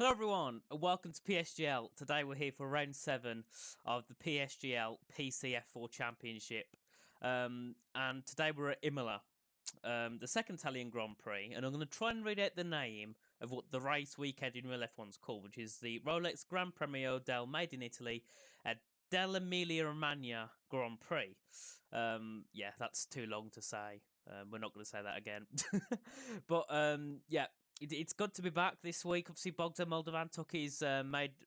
Hello everyone, and welcome to PSGL. Today we're here for round 7 of the PSGL PCF4 Championship. And today we're at Imola, the second Italian Grand Prix, and I'm going to try and read out the name of what the race weekend in Real F1's called, which is the Rolex Gran Premio del Made in Italy at dell'Emilia Romagna Grand Prix. Yeah, that's too long to say. We're not going to say that again. But yeah. It's good to be back this week. Obviously, Bogdan Moldovan took his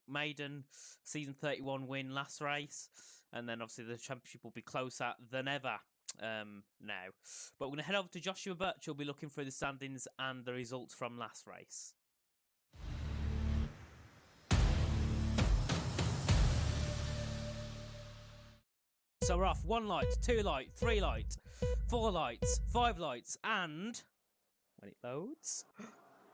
maiden season 31 win last race. And then, obviously, the championship will be closer than ever now. But we're going to head over to Joshua Birch. He'll be looking through the standings and the results from last race. So we're off. 1 light, 2 light, 3 light, 4 lights, 5 lights, and when it loads...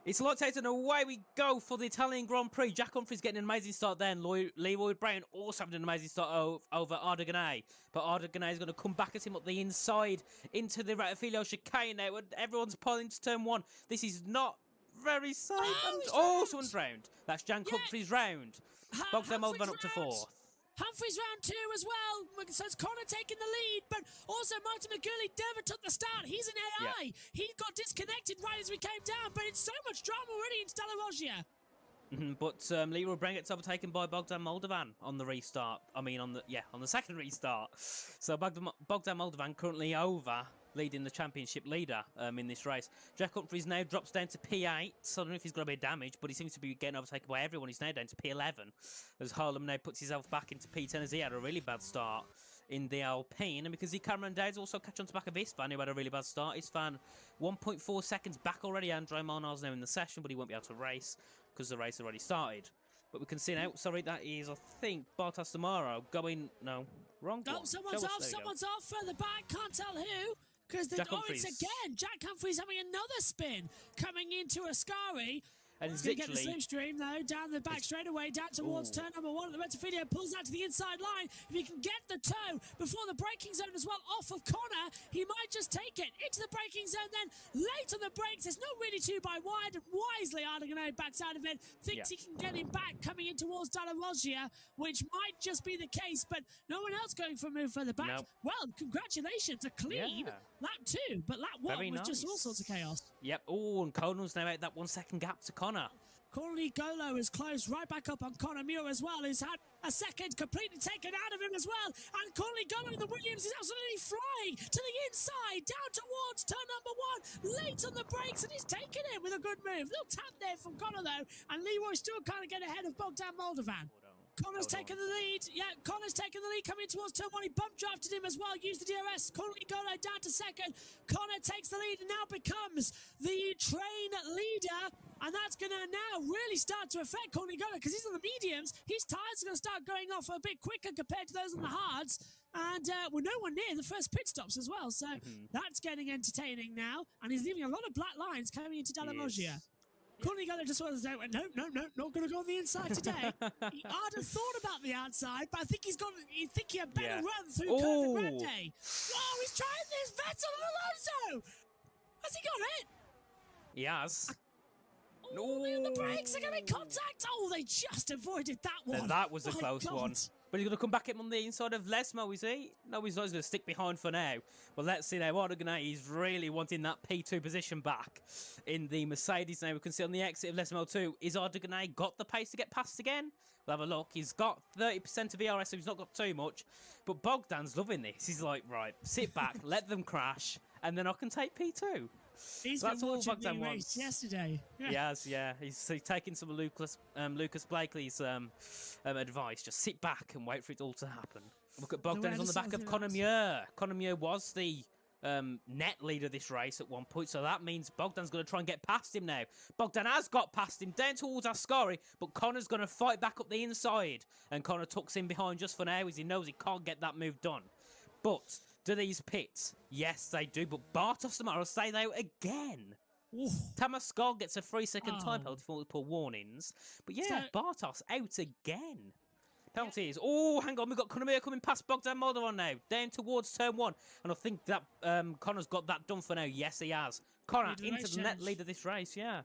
It's lights out and away we go for the Italian Grand Prix. Jack Humphrey's getting an amazing start then. Leroy Brown also having an amazing start over Ardeganay. But Ardeganay is going to come back at him up the inside into the Ratafilio chicane now. Everyone's pulling to turn 1. This is not very safe. Someone's round. That's Jack Humphrey's round. Bogdan Moldovan up to 4th. Humphrey's round 2 as well, so it's Connor taking the lead, but also Martin McGurley never took the start. He's an AI. Yeah. He got disconnected right as we came down, but it's so much drama already in Stella Rogia. But Leroy Brown gets overtaken by Bogdan Moldovan on the restart. I mean, on the second restart. So Bogdan Moldovan currently over, leading the championship leader in this race. Jack Humphreys now drops down to P8. So I don't know if he's got a bit of damage, but he seems to be getting overtaken by everyone. He's now down to P11. As Harlem now puts himself back into P10 as he had a really bad start in the Alpine. And because Cameron Dowd's also catch on to back of Istvan, who had a really bad start. Istvan 1.4 seconds back already. Andre Molnar's now in the session, but he won't be able to race because the race already started. But we can see now, sorry, that is, I think, Bartas Tamaro going, no, wrong one. Oh, someone's off further back, can't tell who. Because it's again, Jack Humphreys having another spin coming into Ascari. And he's going to get the slipstream, though, down the back straightaway, down towards turn number 1. The Retafilio pulls out to the inside line. If he can get the toe before the braking zone as well off of Connor, he might just take it into the braking zone. Then late on the brakes, it's not really too by wide. Wisely, Ardeganay backs out of it. Thinks he can get him back coming in towards Dalla Roggia, which might just be the case, but no one else going for a move further back. Nope. Well, congratulations, a clean lap 2, but lap 1 was just all sorts of chaos. Yep. Oh, and Conan's now out that 1 second gap to Connor. Corley Golo is close right back up on Connor Muir as well, who's had a second completely taken out of him as well. And Corley Golo in the Williams is absolutely flying to the inside, down towards turn number 1, late on the brakes, and he's taking it with a good move. Little tap there from Connor though, and Leroy still kind of get ahead of Bogdan Moldovan. Connor's taking the lead. Yeah, Connor's taking the lead coming towards turn 1. He bump drafted him as well. Used the DRS. Corley Golo down to 2nd. Connor takes the lead and now becomes the train leader. And that's going to now really start to affect Corley Golo because he's on the mediums. His tyres are going to start going off a bit quicker compared to those on the hards. And we're nowhere near the first pit stops as well. So that's getting entertaining now. And he's leaving a lot of black lines coming into Dalla Roggia. Corley Golo just wanted to say, no, not going to go on the inside today. He hard have thought about the outside, but I think he had better run through Curva Grande. Oh, he's trying this, Vettel and Alonso! Has he got it? He has. Oh, the brakes are going to contact. Oh, they just avoided that one. Then that was a close one. But he's going to come back in on the inside of Lesmo, is he? No, he's not. He's going to stick behind for now. Well, let's see now. Ardeganay is really wanting that P2 position back in the Mercedes now. We can see on the exit of Lesmo 2, is Ardeganay got the pace to get past again? We'll have a look. He's got 30% of ERS, so he's not got too much. But Bogdan's loving this. He's like, right, sit back, let them crash, and then I can take P2. He's been watching the race yesterday. Yes, yeah. He's taking some of Lucas Blakely's advice. Just sit back and wait for it all to happen. Look at Bogdan's on the back of Connor Muir. Connor Muir was the net leader this race at one point, so that means Bogdan's going to try and get past him now. Bogdan has got past him down towards Ascari, but Connor's going to fight back up the inside, and Connor tucks in behind just for now as he knows he can't get that move done. But do these pits? Yes, they do, but Bartos tomorrow stay out again. Tamascal gets a 3-second time penalty for multiple warnings, but yeah, Bartos out again. Penalties. Oh, hang on. We've got Connor Muir coming past Bogdan Moldovan now. Down towards turn 1. And I think that Connor's got that done for now. Yes, he has. Connor into the net lead of this race, yeah.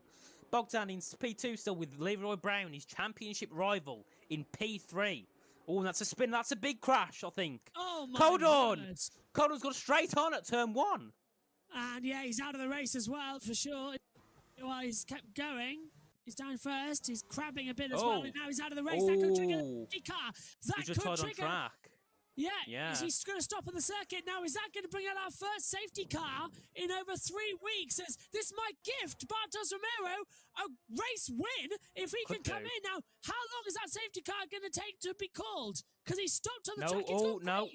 Bogdan in P2 still with Leroy Brown, his championship rival in P3. Oh, and that's a spin. That's a big crash, I think. Oh, my Coldon! goodness. Coldon's got straight on at turn 1. And yeah, he's out of the race as well, for sure. Well, he's kept going. He's down first. He's crabbing a bit as well. And now he's out of the race. That could trigger the car. That He's could retired on trigger. track. Yeah. He's going to stop on the circuit. Now, is that going to bring out our first safety car in over 3 weeks? As this might gift Bartos Romero a race win if he can come in. Now, how long is that safety car going to take to be called? Because he stopped on the track.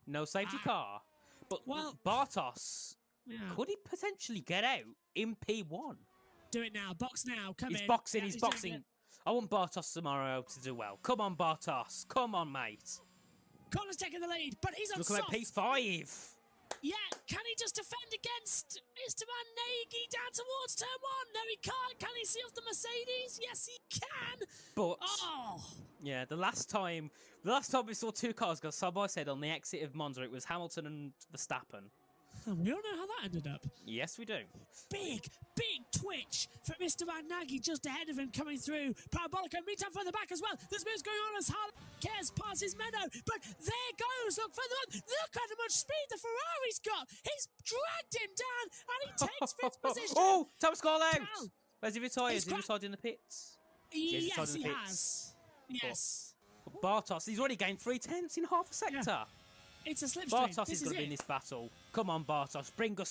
No safety car. But Bartos, could he potentially get out in P1? Do it now. Box now. Come in. He's boxing. He's boxing. I want Bartos tomorrow to do well. Come on, Bartos. Come on, mate. Connor's taking the lead, but he's on Look soft. at P5. Yeah, can he just defend against Mr. Van Nagy down towards turn 1? No, he can't. Can he see off the Mercedes? Yes, he can. But yeah, the last time we saw 2 cars go side by side on the exit of Monza, it was Hamilton and Verstappen. We all know how that ended up. Yes, we do. Big twitch for Mr. Van Nagy just ahead of him coming through. Parabolica meet up further back as well. There's moves going on as Harley cares passes Menno. But there goes. Look further on. Look at how much speed the Ferrari's got. He's dragged him down and he takes 5th position. Oh, Thomas Call out. Where's he retired? Is he retired in the pits? Yes, he has. Yes. But Bartos, he's already gained 3 tenths in half a sector. Yeah. It's a slipstream. Bartos is going to be in this battle. Come on, Bartos, bring us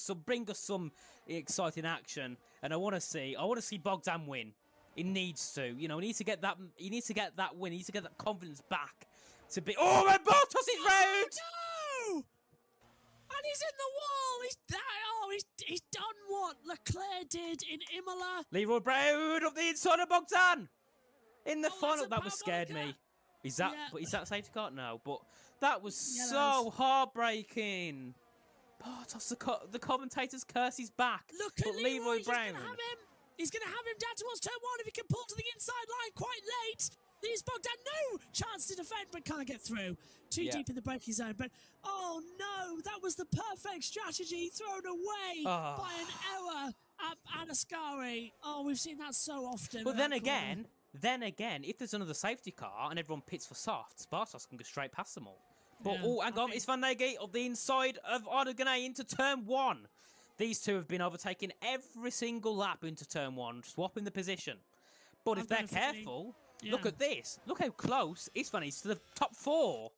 some exciting action. And I want to see Bogdan win. He needs to. You know, he needs to get that win. He needs to get that confidence back to be. Oh, and Bartos is round. No! And he's in the wall. He's done what Leclerc did in Imola. Leroy Brown up the inside of Bogdan in the final. That was scared me. Is that safety car? No, but that was so heartbreaking. Bartos, the commentator's curse is back. Look at Leroy Brown. He's going to have him down towards turn 1 if he can pull to the inside line quite late. There's Bogdan, no chance to defend, but can't get through. Too deep in the braking zone. But, oh no, that was the perfect strategy thrown away by an error at Ascari. Oh, we've seen that so often. But then again, if there's another safety car and everyone pits for softs, Bartos can go straight past them all. But, hang on, it's Van Nagy up the inside of Ardoganay into turn 1. These two have been overtaking every single lap into turn 1, swapping the position. But if they're careful, look at this. Look how close Isfahan's to the top 4.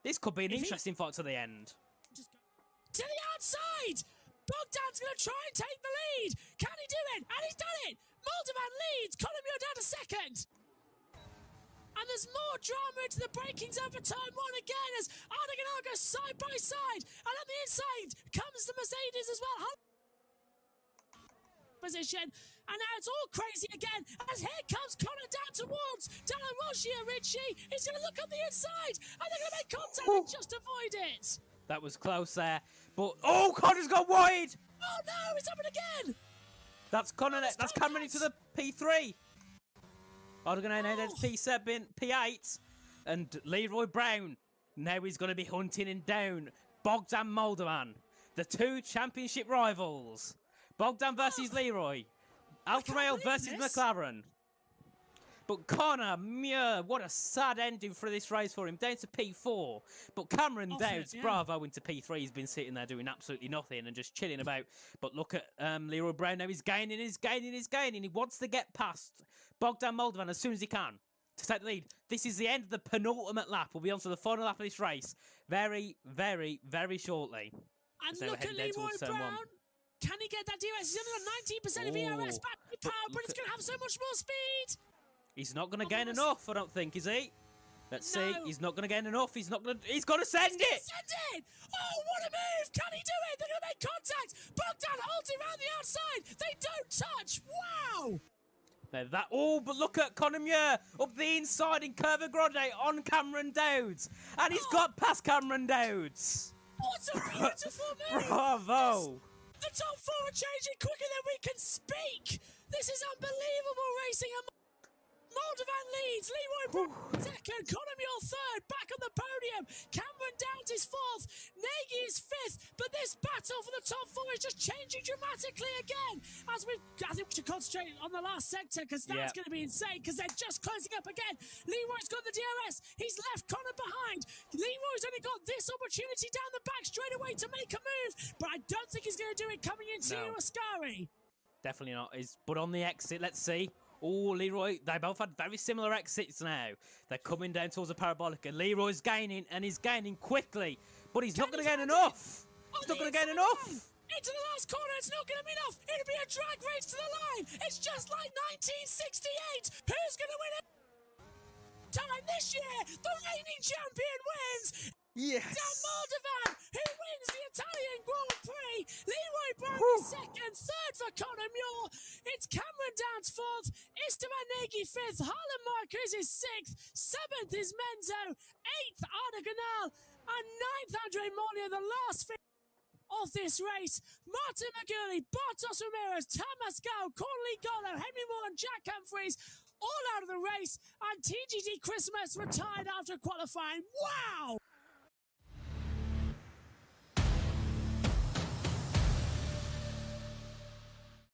This could be an interesting fight to the end. To the outside! Bogdan's going to try and take the lead. Can he do it? And he's done it! Moldovan leads. Colombo down to 2nd. And there's more drama into the braking zone for turn 1 again as Ardoganay goes side by side. And on the inside comes the Mercedes as well. Position. And now it's all crazy again as here comes Connor down towards Dalla Rogia Ritchie. He's going to look on the inside and they're going to make contact and just avoid it. That was close there. But, Connor's gone wide. Oh no, it's happened again. That's Connor. That's Cameron into the P3. Ardoganay now to P7, P8. And Leroy Brown. Now he's going to be hunting him down. Bogdan Moldovan. The 2 championship rivals. Bogdan versus Leroy. Alfa Romeo versus McLaren. But Connor, what a sad ending for this race for him. Down to P4. But Cameron Dowds, bravo, into P3. He's been sitting there doing absolutely nothing and just chilling about. But look at Leroy Brown now. He's gaining. He wants to get past Bogdan Moldovan as soon as he can to take the lead. This is the end of the penultimate lap. We'll be on to the final lap of this race very, very, very shortly. And so look at Leroy Brown. Can he get that DRS? He's only got 19% of ERS battery power, but it's going to have so much more speed. He's not going to gain enough, I don't think, is he? Let's see. He's not going to gain enough. He's got to send it. Send it. Oh, what a move. Can he do it? They're going to make contact. Bogdan halting around the outside. They don't touch. Wow. But look at Conor Muir up the inside in Curva Grande on Cameron Dowds. And he's got past Cameron Dowds. What a beautiful move. Bravo. The top 4 are changing quicker than we can speak. This is unbelievable racing. Moldovan leads, Leroy Brown 2nd, Conor Muir 3rd, back on the podium. Cameron Cameron Downs is 4th, Nagy is 5th, but this battle for the top 4 is just changing dramatically again. I think we should concentrate on the last sector because that's going to be insane because they're just closing up again. Leroy's got the DRS. He's left Connor behind. Leroy's only got this opportunity down the back straight away to make a move, but I don't think he's going to do it coming into Ascari. Definitely not. But on the exit, let's see. Oh, Leroy, they both had very similar exits now. They're coming down towards the parabolic, and Leroy's gaining, and he's gaining quickly. But he's not going to gain enough. He's not going to gain enough. Into the last corner, it's not going to be enough. It'll be a drag race to the line. It's just like 1968. Who's going to win it? Time this year, the reigning champion wins. Yes. Dan Moldovan, who wins the Italian Grand Prix. Leroy Brown is 2nd, 3rd for Conor Muir. It's Cameron Downs 4th, Esteban Nagy 5th, Harlan Marquez is 6th, 7th is Menzo, 8th Arda Ganal, and 9th Andre Molia, the last of this race. Martin McGurley, Bartos Ramirez, Thomas Gao, Corley Golo, Henry Moore and Jack Humphreys all out of the race, and TGD Christmas retired after qualifying. Wow!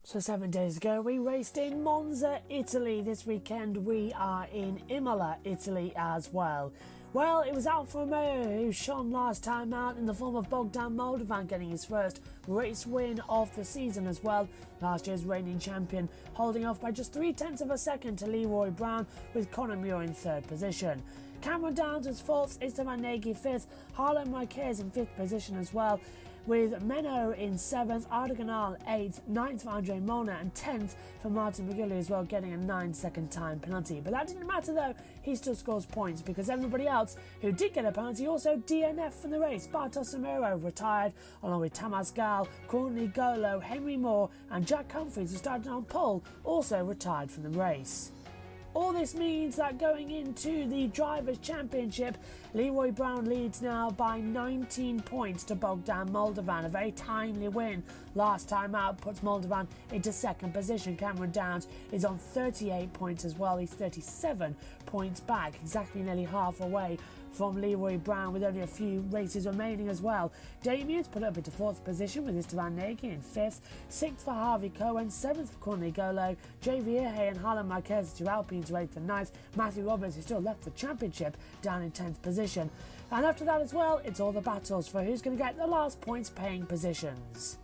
So 7 days ago, we raced in Monza, Italy. This weekend, we are in Imola, Italy as well. Well, it was Alfa Romeo who shone last time out in the form of Bogdan Moldovan getting his first race win of the season as well. Last year's reigning champion holding off by just 0.3 of a second to Leroy Brown with Conor Muir in 3rd position. Cameron Downs was 4th, Esteban Nagy 5th, Harlan Marquez in 5th position as well, with Menno in 7th, Arda Ganal 8th, 9th for Andre Mona and 10th for Martin McGilley as well, getting a 9-second time penalty. But that didn't matter though, he still scores points because everybody else who did get a penalty also DNF from the race. Bartos Romero retired along with Tamas Gal, Courtney Golo, Henry Moore and Jack Humphreys, who started on pole, also retired from the race. All this means that going into the Drivers' Championship, Leroy Brown leads now by 19 points to Bogdan Moldovan. A very timely win last time out puts Moldovan into 2nd position. Cameron Downs is on 38 points as well. He's 37 points back, exactly nearly half away from Leroy Brown with only a few races remaining as well. Damien's put up into 4th position with Esteban Nagy in 5th, 6th for Harvey Cohen, 7th for Corney Golo, Jay Vierge and Harlan Marquez, 2 Alpines, 8th and 9th. Matthew Roberts, who still left the championship, down in 10th position. And after that as well, it's all the battles for who's going to get the last points paying positions.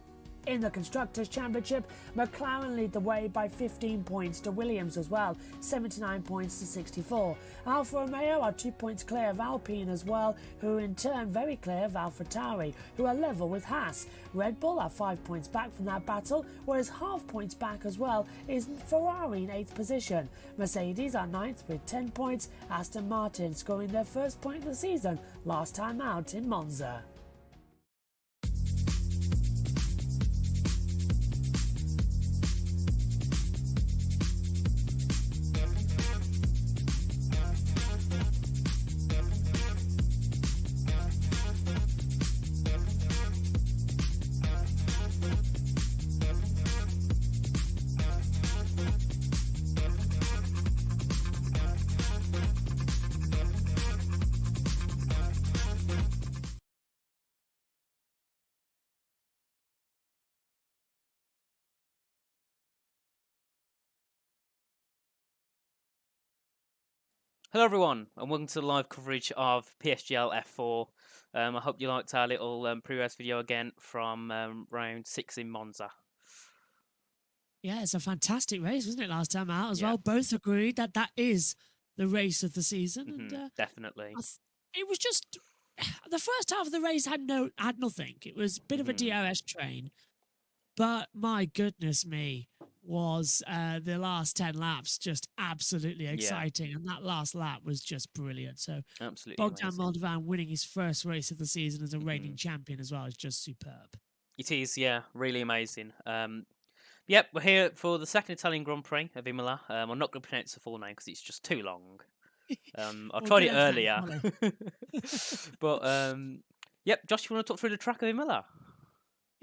In the Constructors' Championship, McLaren lead the way by 15 points to Williams as well, 79 points to 64. Alfa Romeo are 2 points clear of Alpine as well, who are in turn very clear of AlphaTauri, who are level with Haas. Red Bull are 5 points back from that battle, whereas half points back as well is Ferrari in 8th position. Mercedes are 9th with 10 points, Aston Martin scoring their first point of the season last time out in Monza. Hello everyone, and welcome to the live coverage of PSGL F4. I hope you liked our little pre-race video again from round 6 in Monza. Yeah, it's a fantastic race, wasn't it, last time out as well? Both agreed that that is the race of the season. And definitely. It was just... The first half of the race had nothing. It was a bit of a DRS train. But my goodness me, was the last 10 laps just absolutely exciting. And that last lap was just brilliant. So absolutely Bogdan Moldovan winning his first race of the season as a reigning champion as well is just superb. It is, yeah, really amazing. Yep, we're here for the second Italian Grand Prix of Imola. I'm not going to pronounce the full name because it's just too long. I tried it earlier. But, yep, Josh, you want to talk through the track of Imola?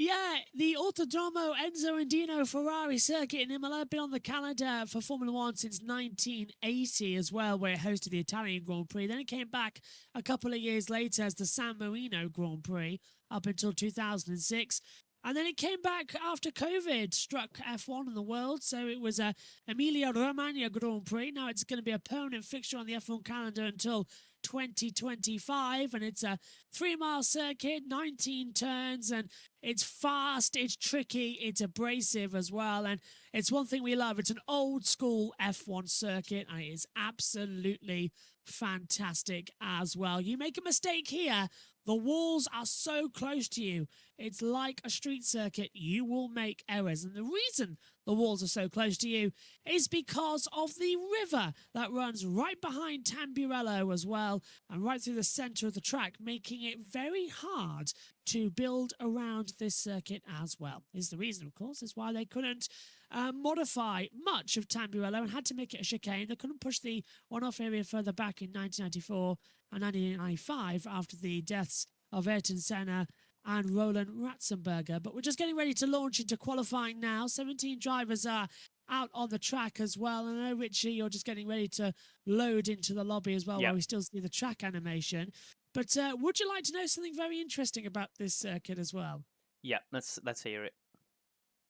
Yeah, the Autodromo Enzo Andino Ferrari circuit in Imola been on the calendar for Formula One since 1980 as well, where it hosted the Italian Grand Prix. Then it came back a couple of years later as the San Marino Grand Prix up until 2006. And then it came back after COVID struck F1 in the world. So it was a Emilia Romagna Grand Prix. Now it's going to be a permanent fixture on the F1 calendar until 2025. And it's a 3-mile circuit, 19 turns, and it's fast, it's tricky, it's abrasive as well. And it's one thing we love. It's an old school F1 circuit, and it is absolutely fantastic as well. You make a mistake here, the walls are so close to you. It's like a street circuit. You will make errors. And the reason the walls are so close to you is because of the river that runs right behind Tamburello as well and right through the centre of the track, making it very hard to build around this circuit as well. Is the reason, of course, is why they couldn't modify much of Tamburello and had to make it a chicane. They couldn't push the one-off area further back in 1994 and 1995 after the deaths of Ayrton Senna and Roland Ratzenberger. But we're just getting ready to launch into qualifying now. 17 drivers are out on the track as well. And I know, Richie, you're just getting ready to load into the lobby as well, while we still see the track animation. But would you like to know something very interesting about this circuit as well? Yeah, let's hear it.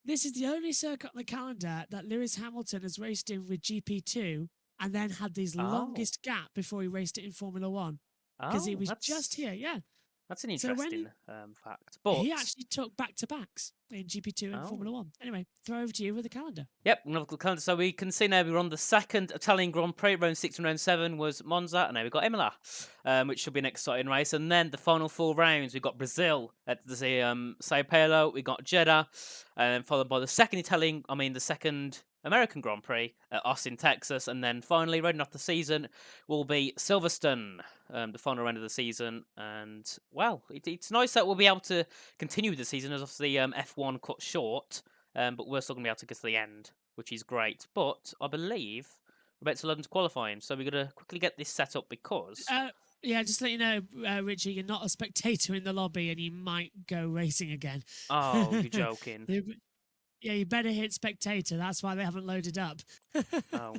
This is the only circuit on the calendar that Lewis Hamilton has raced in with GP2 and then had his longest gap before he raced it in Formula One. Because he was just here, That's an interesting fact. But he actually took back-to-backs in GP2 and Formula One. Anyway, throw over to you with the calendar. Yep, another calendar. So we can see now we're on the second Italian Grand Prix. Round 6 and round 7 was Monza, and now we've got Imola, which should be an exciting race. And then the final 4 rounds, we've got Brazil at the Sao Paulo, we got Jeddah, and followed by the second American Grand Prix at Austin, Texas, and then finally, rounding off the season, will be Silverstone, the final round of the season. And, well, it's nice that we'll be able to continue the season as obviously F1 cut short, but we're still going to be able to get to the end, which is great. But I believe we're about to load into qualifying, so we're going to quickly get this set up because... yeah, just to let you know, Richie, you're not a spectator in the lobby and you might go racing again. Oh, you're joking. Yeah, you better hit spectator. That's why they haven't loaded up. Oh,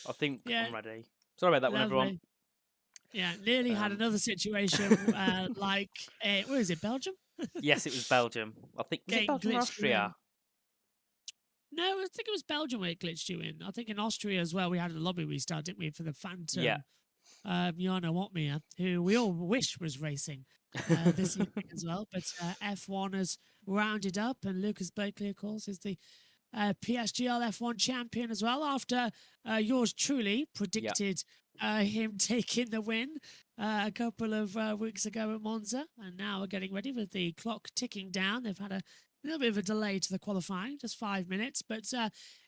I think I'm ready. Sorry about that one, everyone. Yeah, nearly had another situation like, where is it, Belgium? Yes, it was Belgium. I think, was it Belgium or Austria? No, I think it was Belgium where it glitched you in. I think in Austria as well, we had a lobby restart, didn't we, for the Phantom? Yeah. Jarno Watmir, who we all wish was racing this evening as well. But F1 has rounded up, and Lucas Blakely, of course, is the PSGL F1 champion as well, after yours truly predicted him taking the win a couple of weeks ago at Monza. And now we're getting ready with the clock ticking down. They've had a little bit of a delay to the qualifying, just 5 minutes. But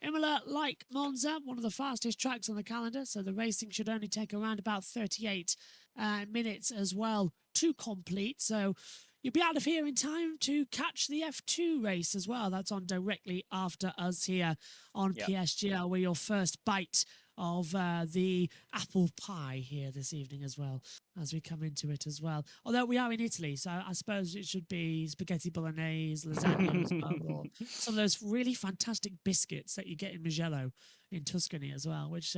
Imola, like Monza, one of the fastest tracks on the calendar, so the racing should only take around about 38 minutes as well to complete. So you'll be out of here in time to catch the F2 race as well. That's on directly after us here on PSGL, where your first bite of the apple pie here this evening as well, as we come into it as well. Although we are in Italy, so I suppose it should be spaghetti bolognese, lasagna as well, or some of those really fantastic biscuits that you get in Mugello in Tuscany as well, which...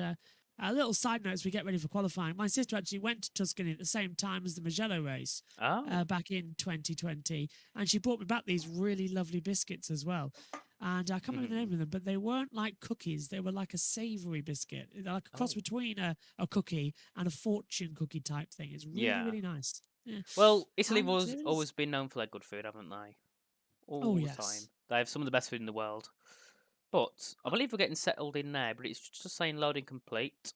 a little side note as we get ready for qualifying. My sister actually went to Tuscany at the same time as the Mugello race back in 2020. And she brought me back these really lovely biscuits as well. And I can't remember the name of them, but they weren't like cookies. They were like a savoury biscuit. They're like a cross between a cookie and a fortune cookie type thing. It's really, really nice. Yeah. Well, Italy was always been known for their good food, haven't they? All the time. They have some of the best food in the world. But I believe we're getting settled in there, but it's just saying loading complete.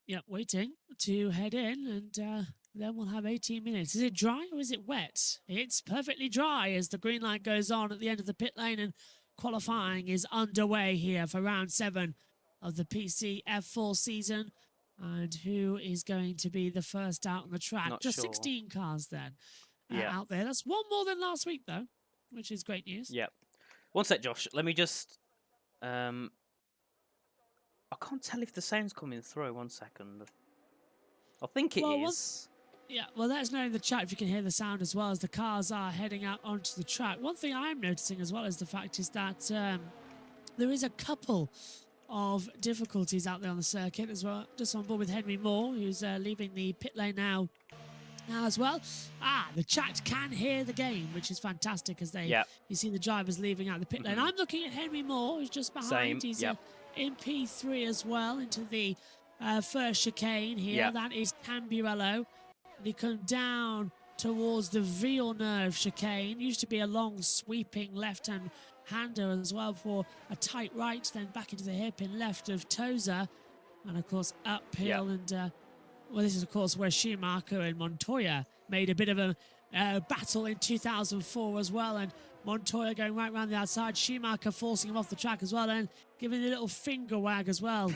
Yeah, waiting to head in, and then we'll have 18 minutes. Is it dry or is it wet? It's perfectly dry as the green light goes on at the end of the pit lane, and qualifying is underway here for round 7 of the PCF4 season. And who is going to be the first out on the track? Not just sure. 16 cars then out there. That's one more than last week, though, which is great news. Yep. One sec, Josh. Let me just... I can't tell if the sound's coming through. 1 second. I think it is. Yeah, well, let us know in the chat if you can hear the sound as well as the cars are heading out onto the track. One thing I'm noticing as well is the fact is that there is a couple of difficulties out there on the circuit as well. Just on board with Henry Moore, who's leaving the pit lane now as well. The chat can hear the game, which is fantastic as you see the drivers leaving out the pit lane. I'm looking at Henry Moore, who's just behind. He's in P3 as well into the first chicane here. That is Tamburello. They come down towards the Villeneuve chicane. Used to be a long sweeping left-hand hander as well for a tight right, then back into the hairpin left of Toza. And of course uphill and well, this is of course where Schumacher and Montoya made a bit of a battle in 2004 as well, and Montoya going right round the outside, Schumacher forcing him off the track as well, and giving a little finger wag as well.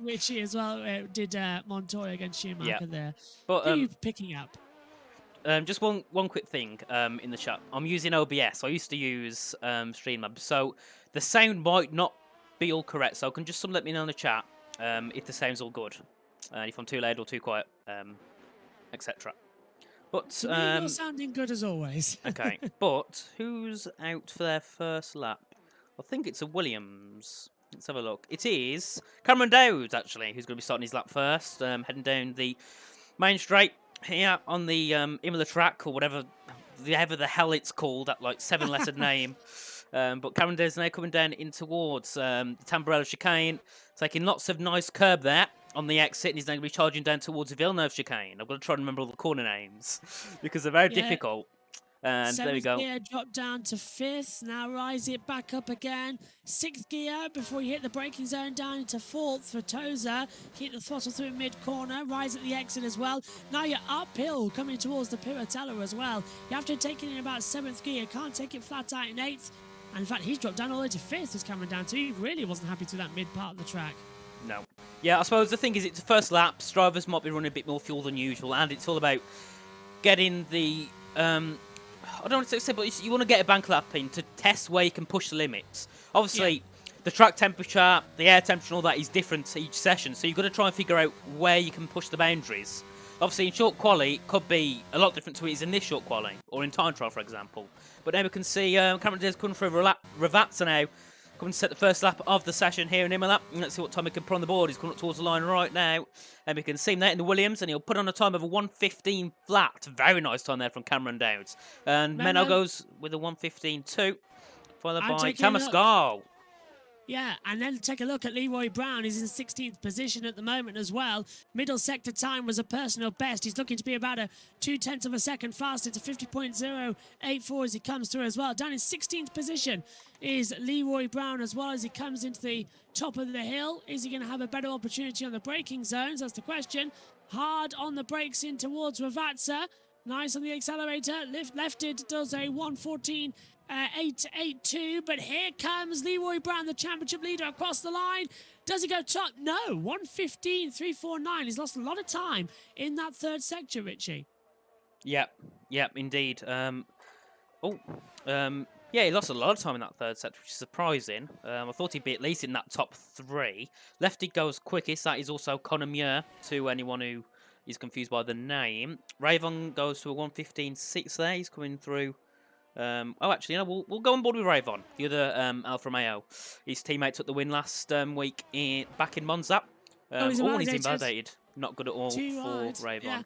Richie as well did Montoya against Schumacher there. But who are you picking up? Just one quick thing in the chat. I'm using OBS. I used to use Streamlabs, so the sound might not be all correct. So can just someone let me know in the chat if the sound's all good, if I'm too loud or too quiet, etc. But you're sounding good as always. Okay, but who's out for their first lap? I think it's a Williams. Let's have a look. It is Cameron Dowd, actually, who's going to be starting his lap first, heading down the main straight here on the Imola track, or whatever the hell it's called, that like 7-lettered name. But Cameron Dowd's now coming down in towards the Tamburello chicane, taking lots of nice curb there on the exit, and he's now going to be charging down towards the Villeneuve chicane. I've got to try and remember all the corner names because they're very difficult. And there we go. Gear drop down to 5th. Now rise it back up again. 6th gear before you hit the braking zone, down into 4th for Toza. Keep the throttle through mid-corner. Rise at the exit as well. Now you're uphill coming towards the Piratella as well. You have to take it in about 7th gear. Can't take it flat out in 8th. And in fact, he's dropped down all the way to 5th as Cameron down too. He really wasn't happy to that mid part of the track. No. Yeah, I suppose the thing is it's the first laps. Drivers might be running a bit more fuel than usual, and it's all about getting the... I don't want to say, but you want to get a bank lap in to test where you can push the limits. Obviously, the track temperature, the air temperature and all that is different each session, so you've got to try and figure out where you can push the boundaries. Obviously, in short quali, it could be a lot different to it is in this short quali, or in time trial, for example. But now we can see Cameron Diaz coming through Ravazza now, coming to set the first lap of the session here in Imola. And let's see what time he can put on the board. He's coming up towards the line right now. And we can see him there in the Williams, and he'll put on a time of a 1:15 flat. Very nice time there from Cameron Dowds. And Menno goes with a 1:15.2, followed by Tamascal. Yeah, and then take a look at Leroy Brown. He's in 16th position at the moment as well. Middle sector time was a personal best. He's looking to be about a 0.2 of a second faster to 50.084 as he comes through as well. Down in 16th position is Leroy Brown as well as he comes into the top of the hill. Is he going to have a better opportunity on the braking zones? That's the question. Hard on the brakes in towards Ravazza. Nice on the accelerator. Lefted does a 1:14. 8.82, but here comes Leroy Brown, the championship leader, across the line. Does he go top? No, 1:15.349. He's lost a lot of time in that third sector, Richie. Yep, indeed. Yeah, he lost a lot of time in that third sector, which is surprising. I thought he'd be at least in that top 3. Lefty goes quickest. That is also Conor Muir, to anyone who is confused by the name. Ravon goes to a 1:15.6 there. He's coming through. Actually, we'll go on board with Ravon, the other Alfa Romeo. His teammate took the win last week back in Monza. He's invalidated. Not good at all for Ravon. Yeah.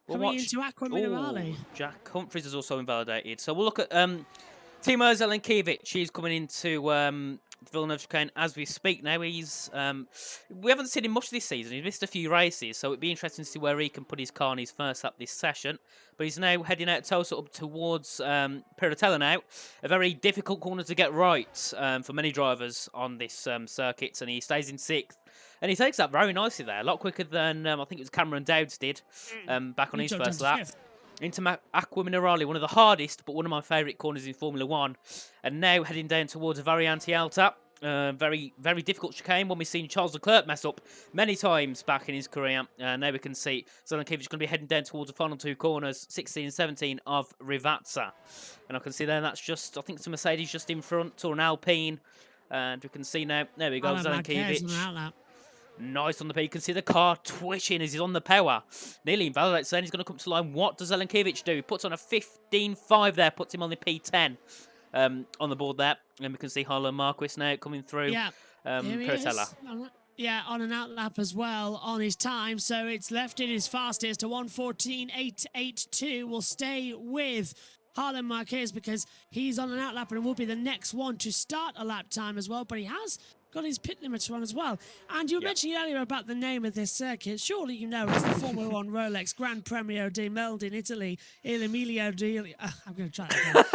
We'll Coming into Aqua Minerale. Jack Humphries is also invalidated. So we'll look at Timo Zelenkiewicz. He's coming into Villeneuve chicane as we speak now. He's we haven't seen him much this season. He's missed a few races, so it'd be interesting to see where he can put his car in his first lap this session. But he's now heading out Tosa up towards Piratella now. A very difficult corner to get right for many drivers on this circuit, and he stays in 6th. And he takes that very nicely there, a lot quicker than I think it was Cameron Dowds did back on his first lap. Into Aqua Minerale, one of the hardest, but one of my favourite corners in Formula 1. And now heading down towards a Variante Alta. Very, very difficult chicane, one we've seen Charles Leclerc mess up many times back in his career. Now we can see Zelenkiewicz going to be heading down towards the final 2 corners, 16 and 17 of Ravazza. And I can see there that's just, I think it's a Mercedes just in front, or an Alpine. And we can see now, there we go, Zelenkiewicz. Nice on the P. You can see the car twitching as he's on the power. Nearly invalidates then. He's going to come to line. What does Zelenkiewicz do? He puts on a 15.5 there. Puts him on the P10 on the board there. And we can see Harlan Marquis now coming through. Yeah, here he Piratella. is. Yeah, on an outlap as well on his time. So it's left it his fastest to 1:14.882. Will stay with Harlan Marquez because he's on an outlap and will be the next one to start a lap time as well. But he has got his pit limiter on as well. And you mentioned earlier about the name of this circuit. Surely you know it's the Formula One Rolex Gran Premio di Melde in Italy. I'm going to try that again.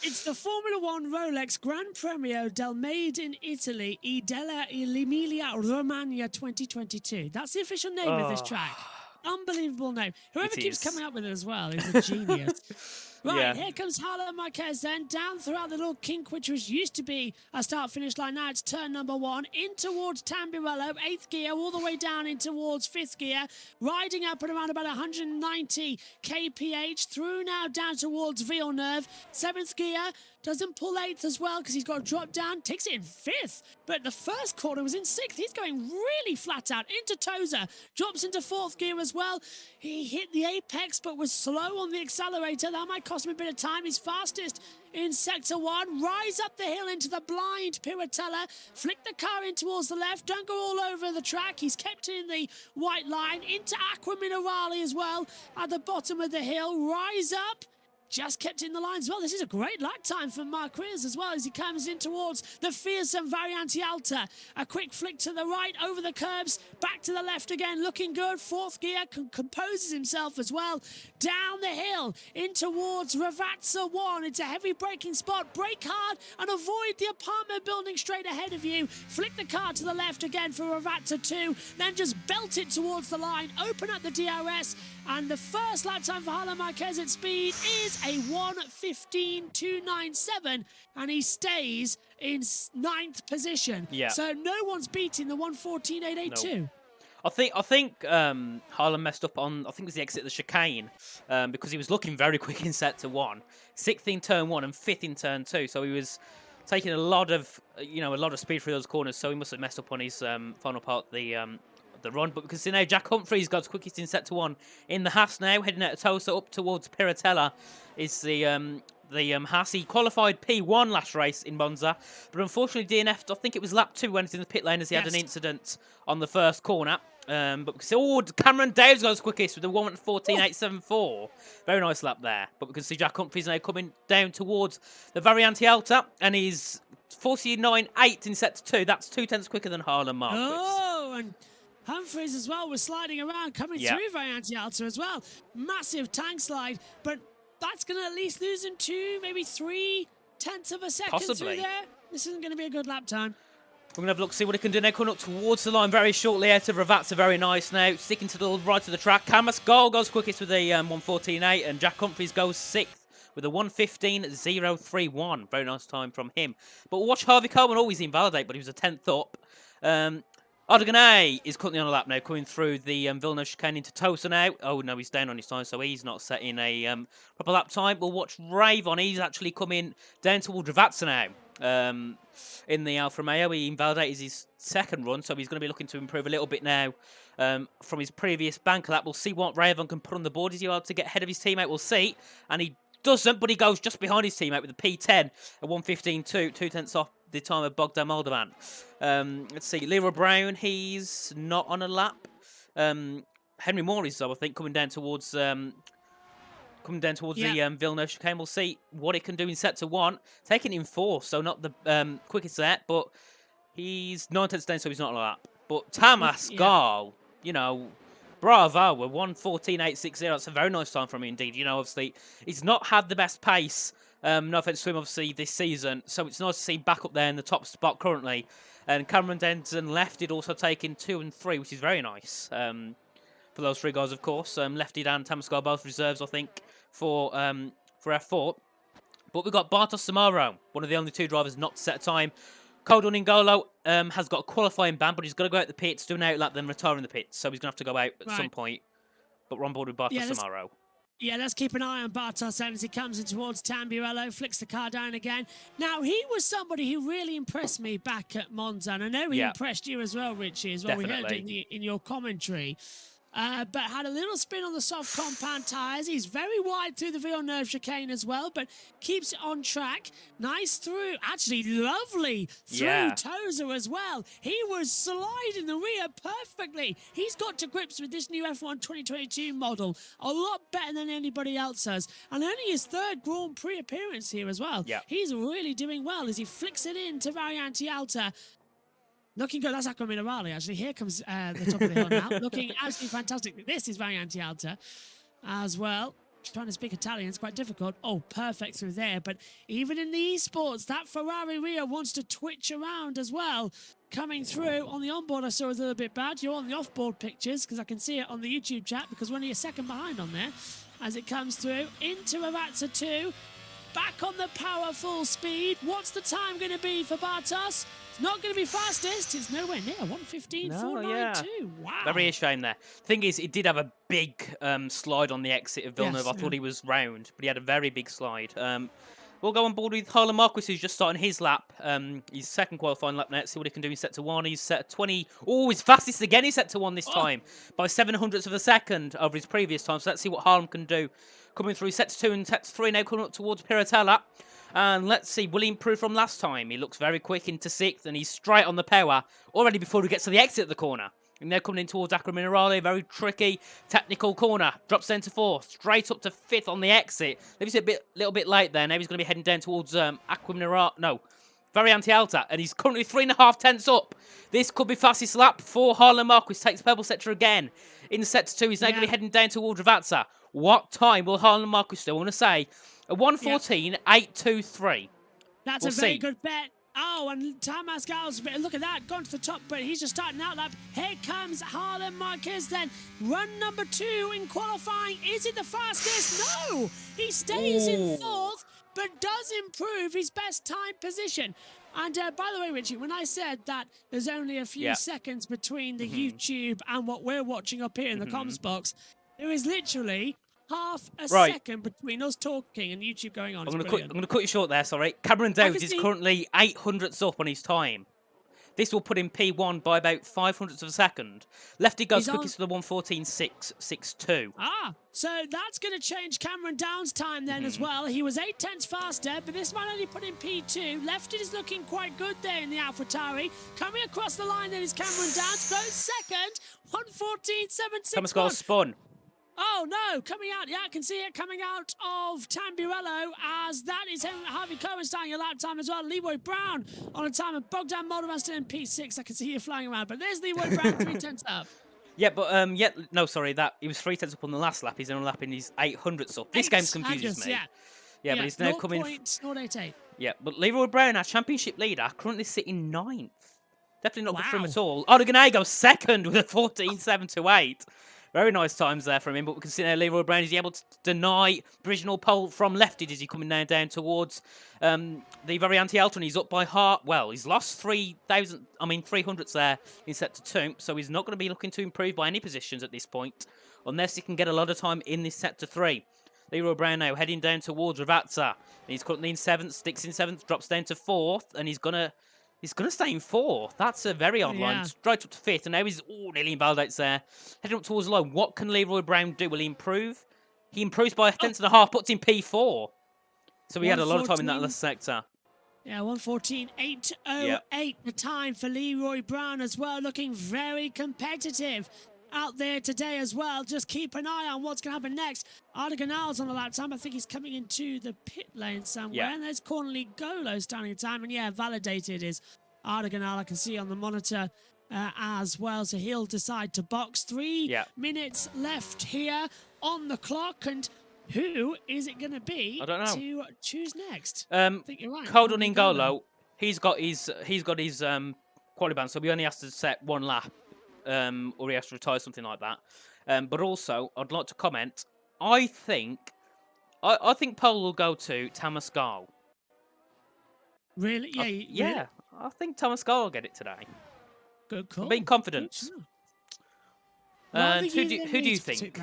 It's the Formula One Rolex Gran Premio del Made in Italy e della Emilia Romagna 2022. That's the official name of this track. Unbelievable name. Whoever keeps coming up with it as well is a genius. Right, here comes Harlan Marquez then, down throughout the little kink, which used to be a start-finish line. Now it's turn number 1, in towards Tamburello, 8th gear, all the way down in towards 5th gear, riding up at around about 190 kph, through now down towards Villeneuve, 7th gear, doesn't pull 8th as well because he's got to drop down, takes it in 5th, but the first corner was in 6th. He's going really flat out into Toza, drops into 4th gear as well. He hit the apex but was slow on the accelerator. That might cost him a bit of time. He's fastest in sector 1, rise up the hill into the blind Piratella, flick the car in towards the left, don't go all over the track. He's kept in the white line, into Aqua Minerale as well at the bottom of the hill, rise up, just kept in the line as well. This is a great lap time for Marquez as well as he comes in towards the fearsome Variante Alta. A quick flick to the right, over the curbs, back to the left again, looking good. 4th gear, composes himself as well. Down the hill, in towards Ravazza 1. It's a heavy braking spot. Brake hard and avoid the apartment building straight ahead of you. Flick the car to the left again for Ravazza 2. Then just belt it towards the line, open up the DRS. And the first lap time for Harlan Marquez at speed is a 1:15.297, and he stays in 9th position. Yeah. So no one's beating the 1:14.882. No. I think Harlan messed up on, I think it was the exit of the chicane, because he was looking very quick in sector 1, 6th in turn 1 and 5th in turn 2. So he was taking a lot of speed through those corners. So he must have messed up on his final part of the run. But we can see now Jack Humphries got quickest in sector 1 in the Haas now, heading out of Tosa up towards Piratella is the Haas. He qualified P1 last race in Monza, but unfortunately DNF'd, I think it was lap 2 when he was in the pit lane as he had an incident on the first corner. But we can see, Cameron Dave's got his quickest with the 1:14.874. Very nice lap there. But we can see Jack Humphries now coming down towards the Variante Alta, and he's 49.8 in sector 2. That's 2/10 quicker than Harlan Marquez. Oh, and Humphries as well was sliding around, coming through Variante Alta as well. Massive tank slide, but that's going to at least lose him 2, maybe 3/10 of a second through there. This isn't going to be a good lap time. We're going to have a look, see what he can do now. Coming up towards the line very shortly out of Ravazza. Very nice now. Sticking to the right of the track. Camas Gol goes quickest with a 1:14.8, and Jack Humphries goes 6th with a 1:15.031. Very nice time from him. But watch Harvey Coleman always invalidate, but he was a 10th up. Ardoganay is currently on a lap now, coming through the Villeneuve chicane into Tosa now. Oh, no, he's down on his time, so he's not setting a proper lap time. We'll watch Ravon. He's actually coming down towards Ravazza now in the Alfa Romeo. He invalidated his second run, so he's going to be looking to improve a little bit now from his previous banker lap. We'll see what Ravon can put on the board. Is he able to get ahead of his teammate? We'll see. And he doesn't, but he goes just behind his teammate with a P10 at 1:15.2, 2/10 off the time of Bogdan Moldovan. Let's see, Leroy Brown, he's not on a lap. Henry Moore is, though, I think, coming down towards the Villeneuve chicane. We'll see what it can do in sector 1. Taking it in 4th, so not the quickest set, but he's 9/10 down, so he's not on a lap. But Tamas Gal, bravo, we're 1:14.860. That's a very nice time from him indeed. Obviously, he's not had the best pace. No offense to him, obviously, this season. So it's nice to see him back up there in the top spot currently. And Cameron Denton lefted also taking 2 and 3, which is very nice for those 3 guys, of course. Lefted and Tamascar both reserves, I think, for F4. But we've got Bartos Samaro, one of the only 2 drivers not to set a time. Coldo Ningolo has got a qualifying ban, but he's got to go out the pits, do an outlap, then retire in the pits. So he's going to have to go out at some point. But we're on board with Bartos Samaro. Yeah, let's keep an eye on Bartos then as he comes in towards Tamburello, flicks the car down again. Now, he was somebody who really impressed me back at Monza, and I know he impressed you as well, Richie, as well. Definitely. We heard in your commentary. But had a little spin on the soft compound tyres. He's very wide through the Villeneuve chicane as well, but keeps it on track. Nice through, actually lovely through Tozer as well. He was sliding the rear perfectly. He's got to grips with this new F1 2022 model a lot better than anybody else has. And only his third Grand Prix appearance here as well. Yeah. He's really doing well as he flicks it into Variante Alta. Looking good. That's Acqua Minerale, actually. Here comes the top of the hill now. Looking absolutely fantastic. This is Variante Alta as well. Trying to speak Italian is quite difficult. Oh, perfect through there. But even in the esports, that Ferrari rear wants to twitch around as well. Coming through on the onboard, I saw it a little bit bad. You're on the offboard pictures because I can see it on the YouTube chat because we're only a second behind on there as it comes through into Ravazza 2. Back on the power full speed. What's the time going to be for Bartos? It's not going to be fastest. It's nowhere near 1:15.492. Wow. Very a shame there. Thing is, he did have a big slide on the exit of Villeneuve. I thought he was round, but he had a very big slide. We'll go on board with Harlan Marquez, who's just starting his lap. His second qualifying lap now. See what he can do in set to 1. He's set 20. Oh, he's fastest again. He's set to 1 this time by 700ths of a second over his previous time. So let's see what Harlan can do. Coming through set to 2 and set to 3 now, coming up towards Piratella. And let's see, will he improve from last time? He looks very quick into 6th, and he's straight on the power already before he gets to the exit of the corner. And they're coming in towards Acqua Minerale, very tricky, technical corner. Drops down to 4th, straight up to 5th on the exit. Leaves it a little bit late there. Now he's going to be heading down towards Acqua Minerale. No, Variante Alta, and he's currently 3.5 tenths up. This could be fastest lap for Harlan Marquez. Takes purple sector again. In set 2, he's now going to be heading down towards Ravazza. What time will Harlan Marquez do? I want to say a 1:14.823. That's a very good bet. Oh, and Thomas Gals, look at that, gone to the top, but he's just starting out lap. Here comes Harlan Marquez then. Run number 2 in qualifying. Is it the fastest? No! He stays in 4th, but does improve his best time position. And by the way, Richie, when I said that there's only a few seconds between the YouTube and what we're watching up here in the comms box, there is literally half a second between us talking and YouTube going on. I'm going to cut you short there, sorry. Cameron Dowd is currently 800ths up on his time. This will put him P1 by about 500ths of a second. Lefty goes quickest to the 1:14.662. Ah, so that's going to change Cameron Downs' time then as well. He was 8 tenths faster, but this might only put him P2. Lefty is looking quite good there in the AlphaTauri. Coming across the line then is Cameron Downs. Goes second, 1:14.761. Thomas got spun. Oh, no, coming out. Yeah, I can see it coming out of Tamburello as that is him. Harvey Cohen starting a lap time as well. Leroy Brown on a time of Bogdan Moldovan still in P6. I can see you flying around, but there's Leroy Brown 3 tenths up. Yeah, but, no, sorry, that he was 3 tenths up on the last lap. He's on a lap in his 800ths up. This game confuses me. Yeah, but he's now coming... 0.088. Yeah, but Leroy Brown, our championship leader, currently sitting 9th. Definitely not good for him at all. Odeganego second with a 14.728. Very nice times there from him, but we can see now Leroy Brown, is he able to deny provisional pole from Lefty? Is he coming down towards the Variante Alta? He's up by well, he's lost 300ths there in set to 2, so he's not going to be looking to improve by any positions at this point, unless he can get a lot of time in this set to 3. Leroy Brown now heading down towards Ravazza. He's currently in 7th, sticks in 7th, drops down to 4th, and he's going to stay in 4th. That's a very odd line. Straight up to 5th, and now he's nearly in Valdates there. Heading up towards the line. What can Leroy Brown do? Will he improve? He improves by 1.5, puts in P4. So he had a lot of time in that last sector. Yeah, 1:14.808 the time for Leroy Brown as well. Looking very competitive out there today as well. Just keep an eye on what's going to happen next. Ardiganal's on the lap time. I think he's coming into the pit lane somewhere. And there's Cornely Golo starting the time. And validated is Ardiganal. I can see on the monitor as well. So he'll decide to box. 3 minutes left here on the clock. And who is it going to be to choose next? I think you're right. Codon Ingolo, he's got his quality band, so we only have to set 1 lap. Or he has to retire, something like that. But also, I'd like to comment. I think pole will go to Thomas Gall. Really? Yeah. I think Thomas Gall will get it today. Good call. I'm being confident. Who do you think?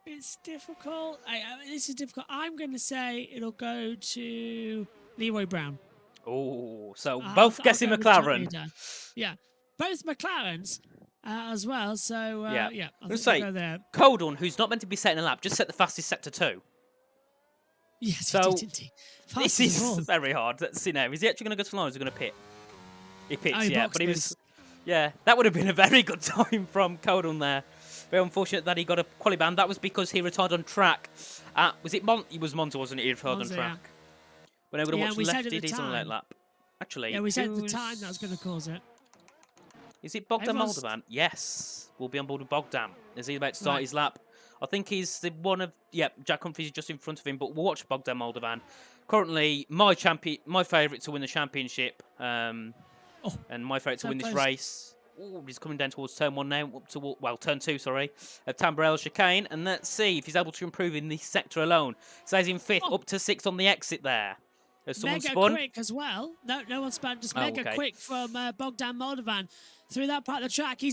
It's difficult. This is difficult. I'm going to say it'll go to Leroy Brown. Oh, so both guessing I'll go with the McLaren. leader. Yeah, both McLarens as well. So Yeah. I Let's think say we'll go there. Coldon, who's not meant to be setting a lap, just set the fastest sector 2. Yes, So, he did, didn't he? This is very hard. Let's see now. Is he actually going to go to line or is he going to pit? He pits, yeah. But he was... Yeah, that would have been a very good time from Coldon there. Very unfortunate that he got a quali ban. That was because he retired on track. Was it Monza? It was Monza, wasn't it? He retired on track. Yeah. When I would have watched Lefty, he's on a late lap. Actually, yeah, we said at the time that was going to cause it. Is it Bogdan Moldovan? Yes. We'll be on board with Bogdan. Is he about to start his lap? I think he's the one of... Yeah, Jack Humphries is just in front of him, but we'll watch Bogdan Moldovan. Currently, my favourite to win the championship. And my favourite to win this race. Oh, he's coming down towards turn 1 now. Up to, well, turn 2, sorry. Tamborel chicane. And let's see if he's able to improve in this sector alone. So he's in 5th, up to 6th on the exit there. Mega quick as well. No one spun. Just mega quick from Bogdan Moldovan through that part of the track. He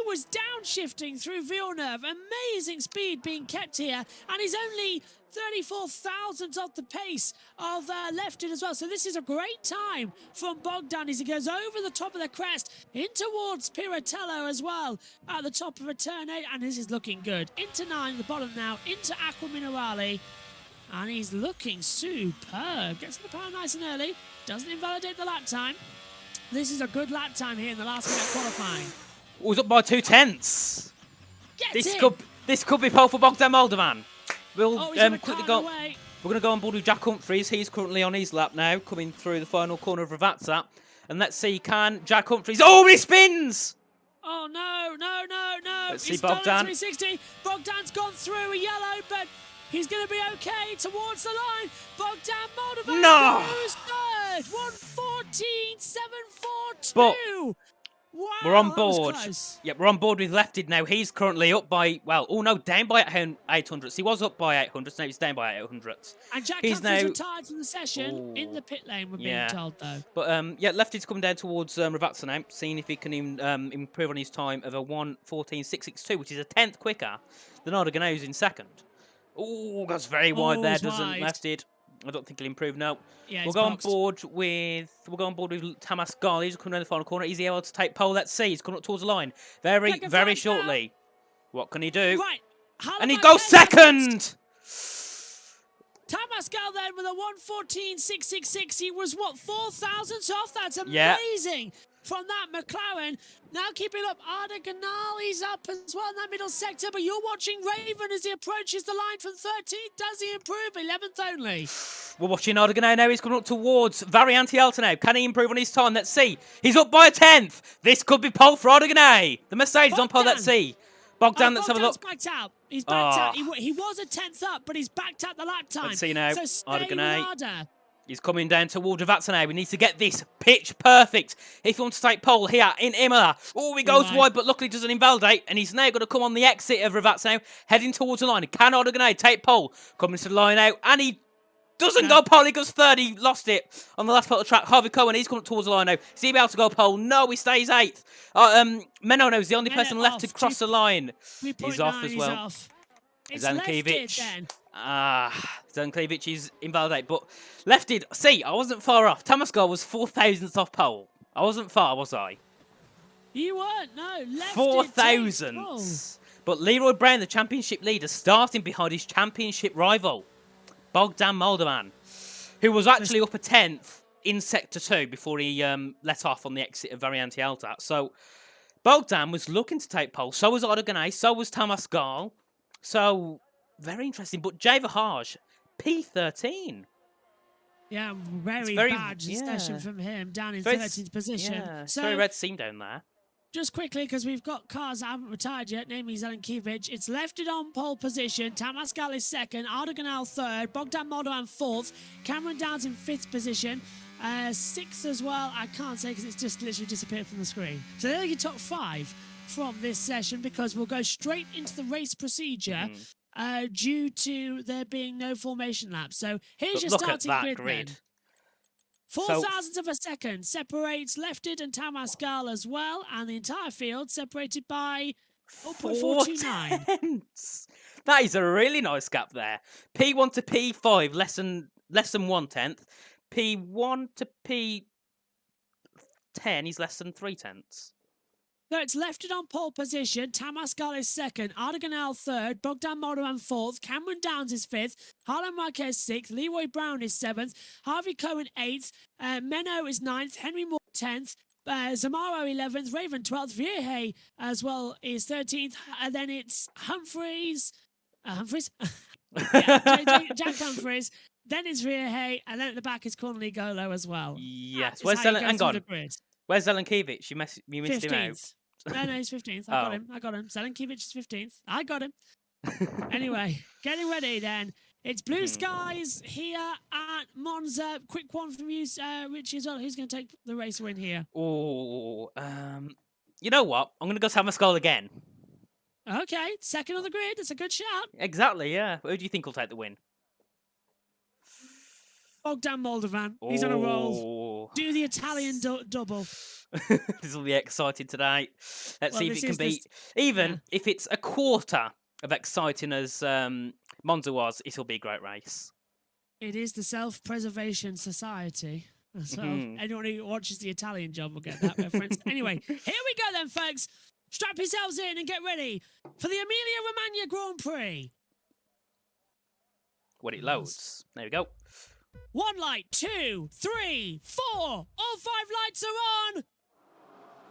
was downshifting through Villeneuve. Amazing speed being kept here, and he's only 34 thousandths off the pace of Lefton as well. So this is a great time from Bogdan as he goes over the top of the crest in towards Piratello as well at the top of a turn 8, and this is looking good. Into 9 at the bottom now, into Aqua Minerale. And he's looking superb. Gets the power nice and early. Doesn't invalidate the lap time. This is a good lap time here in the last minute qualifying. Oh, he's up by 2/10. This could be pole for Bogdan Moldovan. We'll quickly go. We're going to go on board with Jack Humphries. He's currently on his lap now, coming through the final corner of Ravazza. And let's see, can Jack Humphries... Oh, he spins! Oh, no. Let's see Bogdan. 360. Bogdan's gone through a yellow, but... he's going to be okay towards the line. Bogdan Moldovan goes third. 1:14.742. Wow, we're on board. Yep, we're on board with Lefted now. He's currently up by, down by 800. He was up by 800, now he's down by 800. And Jack Humphries retired from the session in the pit lane, we're being told, though. But, Lefty's coming down towards Ravazza now, seeing if he can improve on his time of a 1:14.662, which is a 10th quicker than Ardogan, who's in second. Oh, that's very wide there. Doesn't Lefted. I don't think he'll improve. No. Yeah, we'll go on board with Tamas Gali. He's coming down the final corner. Is he able to take pole? Let's see. He's coming up towards the line very shortly. What can he do? Right. And he goes second. Tamas Gal then with a 1:14.666. He was 4 thousandths off. That's amazing. From that McLaren, now keeping up. Arda Ganali's up as well in that middle sector, but you're watching Raven as he approaches the line from 13th. Does he improve? 11th only. We're watching Arda Ganali now. He's coming up towards Variante Alta now. Can he improve on his time? Let's see. He's up by a 10th. This could be pole for Arda Ganali. The Mercedes on pole. Let's see. Bogdan, let's have a look. Backed out. He's backed out. He was a 10th up, but he's backed out the lap time. Let's see now. So stay with Arda. He's coming down towards Ravazza now. We need to get this pitch perfect if he wants to take pole here in Imola. Oh, he goes wide, but luckily doesn't invalidate. And he's now going to come on the exit of Ravazza now, heading towards the line. Can Ardogan take pole? Coming to the line out, and he doesn't go pole. He goes third. He lost it on the last part of the track. Harvey Cohen, he's coming towards the line now. Is he able to go pole? No, he stays 8th. Menno is the only person left to cross the line. He's off as well. Zankiewicz. Zankiewicz is invalidated, but Lefted. See, I wasn't far off. Tamasco was 4 thousandths off pole. I wasn't far, was I? You weren't, no. 4 thousandths. But Leroy Brown, the championship leader, starting behind his championship rival, Bogdan Moldovan, who was actually up a 10th in Sector 2 before he let off on the exit of Variante Alta. So Bogdan was looking to take pole. So was Ardogan, so was Tamas Gal. So, very interesting. But Jay Verhage, P13. Yeah, very bad session from him down in 13th position. Yeah, so, very red seam down there. Just quickly, because we've got cars that haven't retired yet, namely Zelenkiewicz. It's Lefted on pole position. Tamas Gal is 2nd. Ardoganal 3rd. Bogdan Moldovan 4th. Cameron Downs in 5th position. 6th as well. I can't say because it's just literally disappeared from the screen. So they're your top 5 from this session, because we'll go straight into the race procedure due to there being no formation laps. So here's your starting grid. 4 thousandths of a second separates Lefted and Tamas Gal as well, and the entire field separated by 4 0.429. tenths. That is a really nice gap there. P1 to P5, less than 1 tenth. P1 to P10 is less than 3 tenths. So it's Lefted on pole position. Tamascal is second. Ardeganel third. Bogdan Moldovan fourth. Cameron Downs is fifth. Harlan Marquez sixth. Leroy Brown is seventh. Harvey Cohen eighth. Menno is ninth. Henry Moore 10th. Zamaro 11th. Raven 12th. Vieje as well is 13th. And then it's Humphreys. Jack Humphreys. Then it's Vieje. And then at the back is Cornely Golo as well. Yes. Where's Zelen? Hang on. Where's Zelenkiewicz? You missed 15th. him out. No, he's 15th. I got him. Zelenkiewicz is 15th. I got him. Anyway, getting ready then. It's blue skies here at Monza. Quick one from you, Richie, as well. Who's going to take the race win here? Oh, you know what? I'm going to go Tamascal again. Okay, second on the grid. It's a good shout. Exactly, yeah. Who do you think will take the win? Bogdan Moldovan. He's on a roll. Do the Italian double. This will be exciting today. Let's see if it can be. Even if it's a quarter of exciting as Monza was, it'll be a great race. It is the Self-Preservation Society. So anyone who watches the Italian job will get that reference. Anyway, here we go then, folks. Strap yourselves in and get ready for the Emilia-Romagna Grand Prix. When it loads. There we go. 1 light, 2, 3, 4. All 5 lights are on.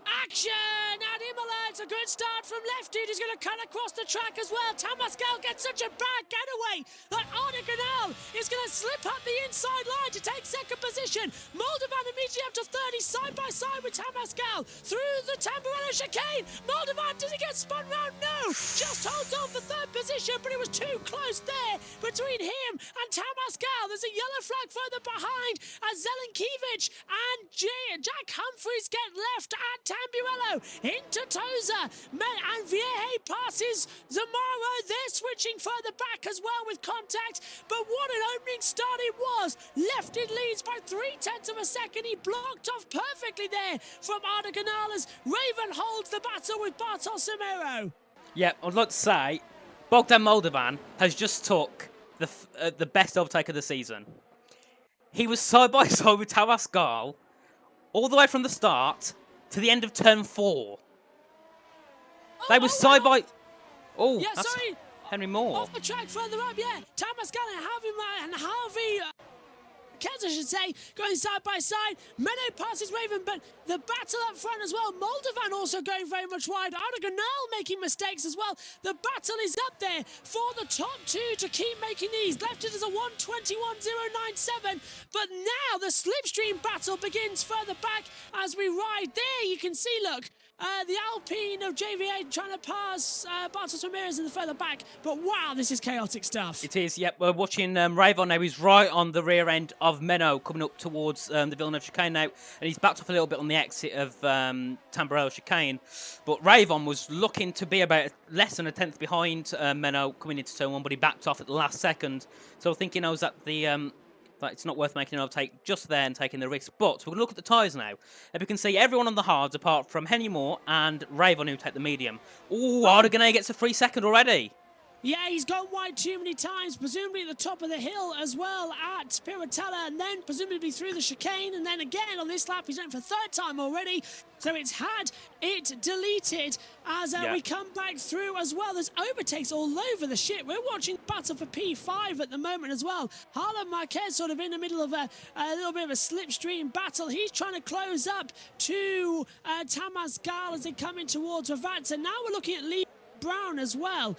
Action at Imola. It's a good start from Lefty. He's going to cut across the track as well. Tamascal gets such a bad getaway that Ardeganel is going to slip up the inside line to take second position. Moldovan immediately up to 30, side by side with Tamascal through the Tamburello chicane. Moldovan, does he get spun round? No. Just holds on for third position, but it was too close there between him and Tamascal. There's a yellow flag further behind as Zelenkiewicz and Jack Humphreys get left at Tamburello into Toza, and Vieje passes Zamaro. They're switching further back as well with contact, but what an opening start it was. Lefted leads by 0.3 of a second. He blocked off perfectly there from Ardeganel as Raven holds the battle with Bartos Zamaro. Yeah, I'd like to say Bogdan Moldovan has just took the best overtake of the season. He was side by side with Tamascal all the way from the start to the end of turn 4. They were side by... Oh, yeah, that's sorry. Henry Moore. Off the track further up, yeah. Tamascal and Harvey Kez, I should say, going side by side. Menno passes Raven, but the battle up front as well. Moldovan also going very much wide. Ardeganel making mistakes as well. The battle is up there for the top 2 to keep making these. Left it as a 1:21.097, but now the slipstream battle begins further back as we ride. There you can see, look, the Alpine of JVA trying to pass Bartos Ramirez in the further back. But wow, this is chaotic stuff. It is, yep. We're watching Ravon now. He's right on the rear end of Menno coming up towards the Villeneuve chicane now. And he's backed off a little bit on the exit of Tamburello chicane. But Ravon was looking to be about less than a tenth behind Menno coming into turn 1, but he backed off at the last second. So I think he knows that that it's not worth making an overtake just there and taking the risk. But we're going to look at the tyres now. And we can see everyone on the hards apart from Henry Moore and Ravon who take the medium. Ooh, Ardeganel gets a 3 second already. Yeah, he's gone wide too many times, presumably at the top of the hill as well at Piratella, and then presumably through the chicane, and then again on this lap he's done it for third time already. So it's had it deleted as we come back through as well. There's overtakes all over the ship. We're watching battle for P5 at the moment as well. Harlan Marquez sort of in the middle of a little bit of a slipstream battle. He's trying to close up to Tamascal as they come in towards Ravat. And now we're looking at Lee Brown as well,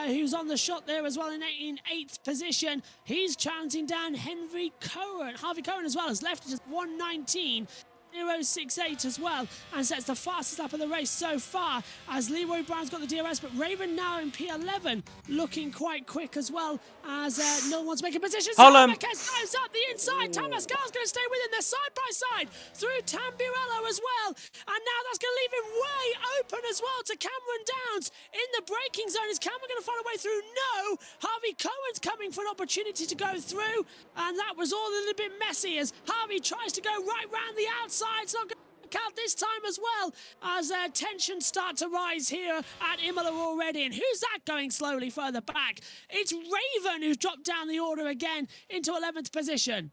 who's on the shot there as well in 8th position. He's challenging down Harvey Cohen as well, has left it at 1:19.068 as well, and sets the fastest lap of the race so far as Leroy Brown's got the DRS, but Raven now in P11 looking quite quick as well as no one wants to make a position. Marquez goes up the inside. Tamascal's going to stay with him. They're side by side through Tamburello as well, and now that's going to leave him way open as well to Cameron Downs in the braking zone. Is Cameron going to find a way through? No. Harvey Cohen's coming for an opportunity to go through, and that was all a little bit messy as Harvey tries to go right round the outside. It's not going to back out this time as well, as tensions start to rise here at Imola already. And who's that going slowly further back? It's Raven who's dropped down the order again into 11th position.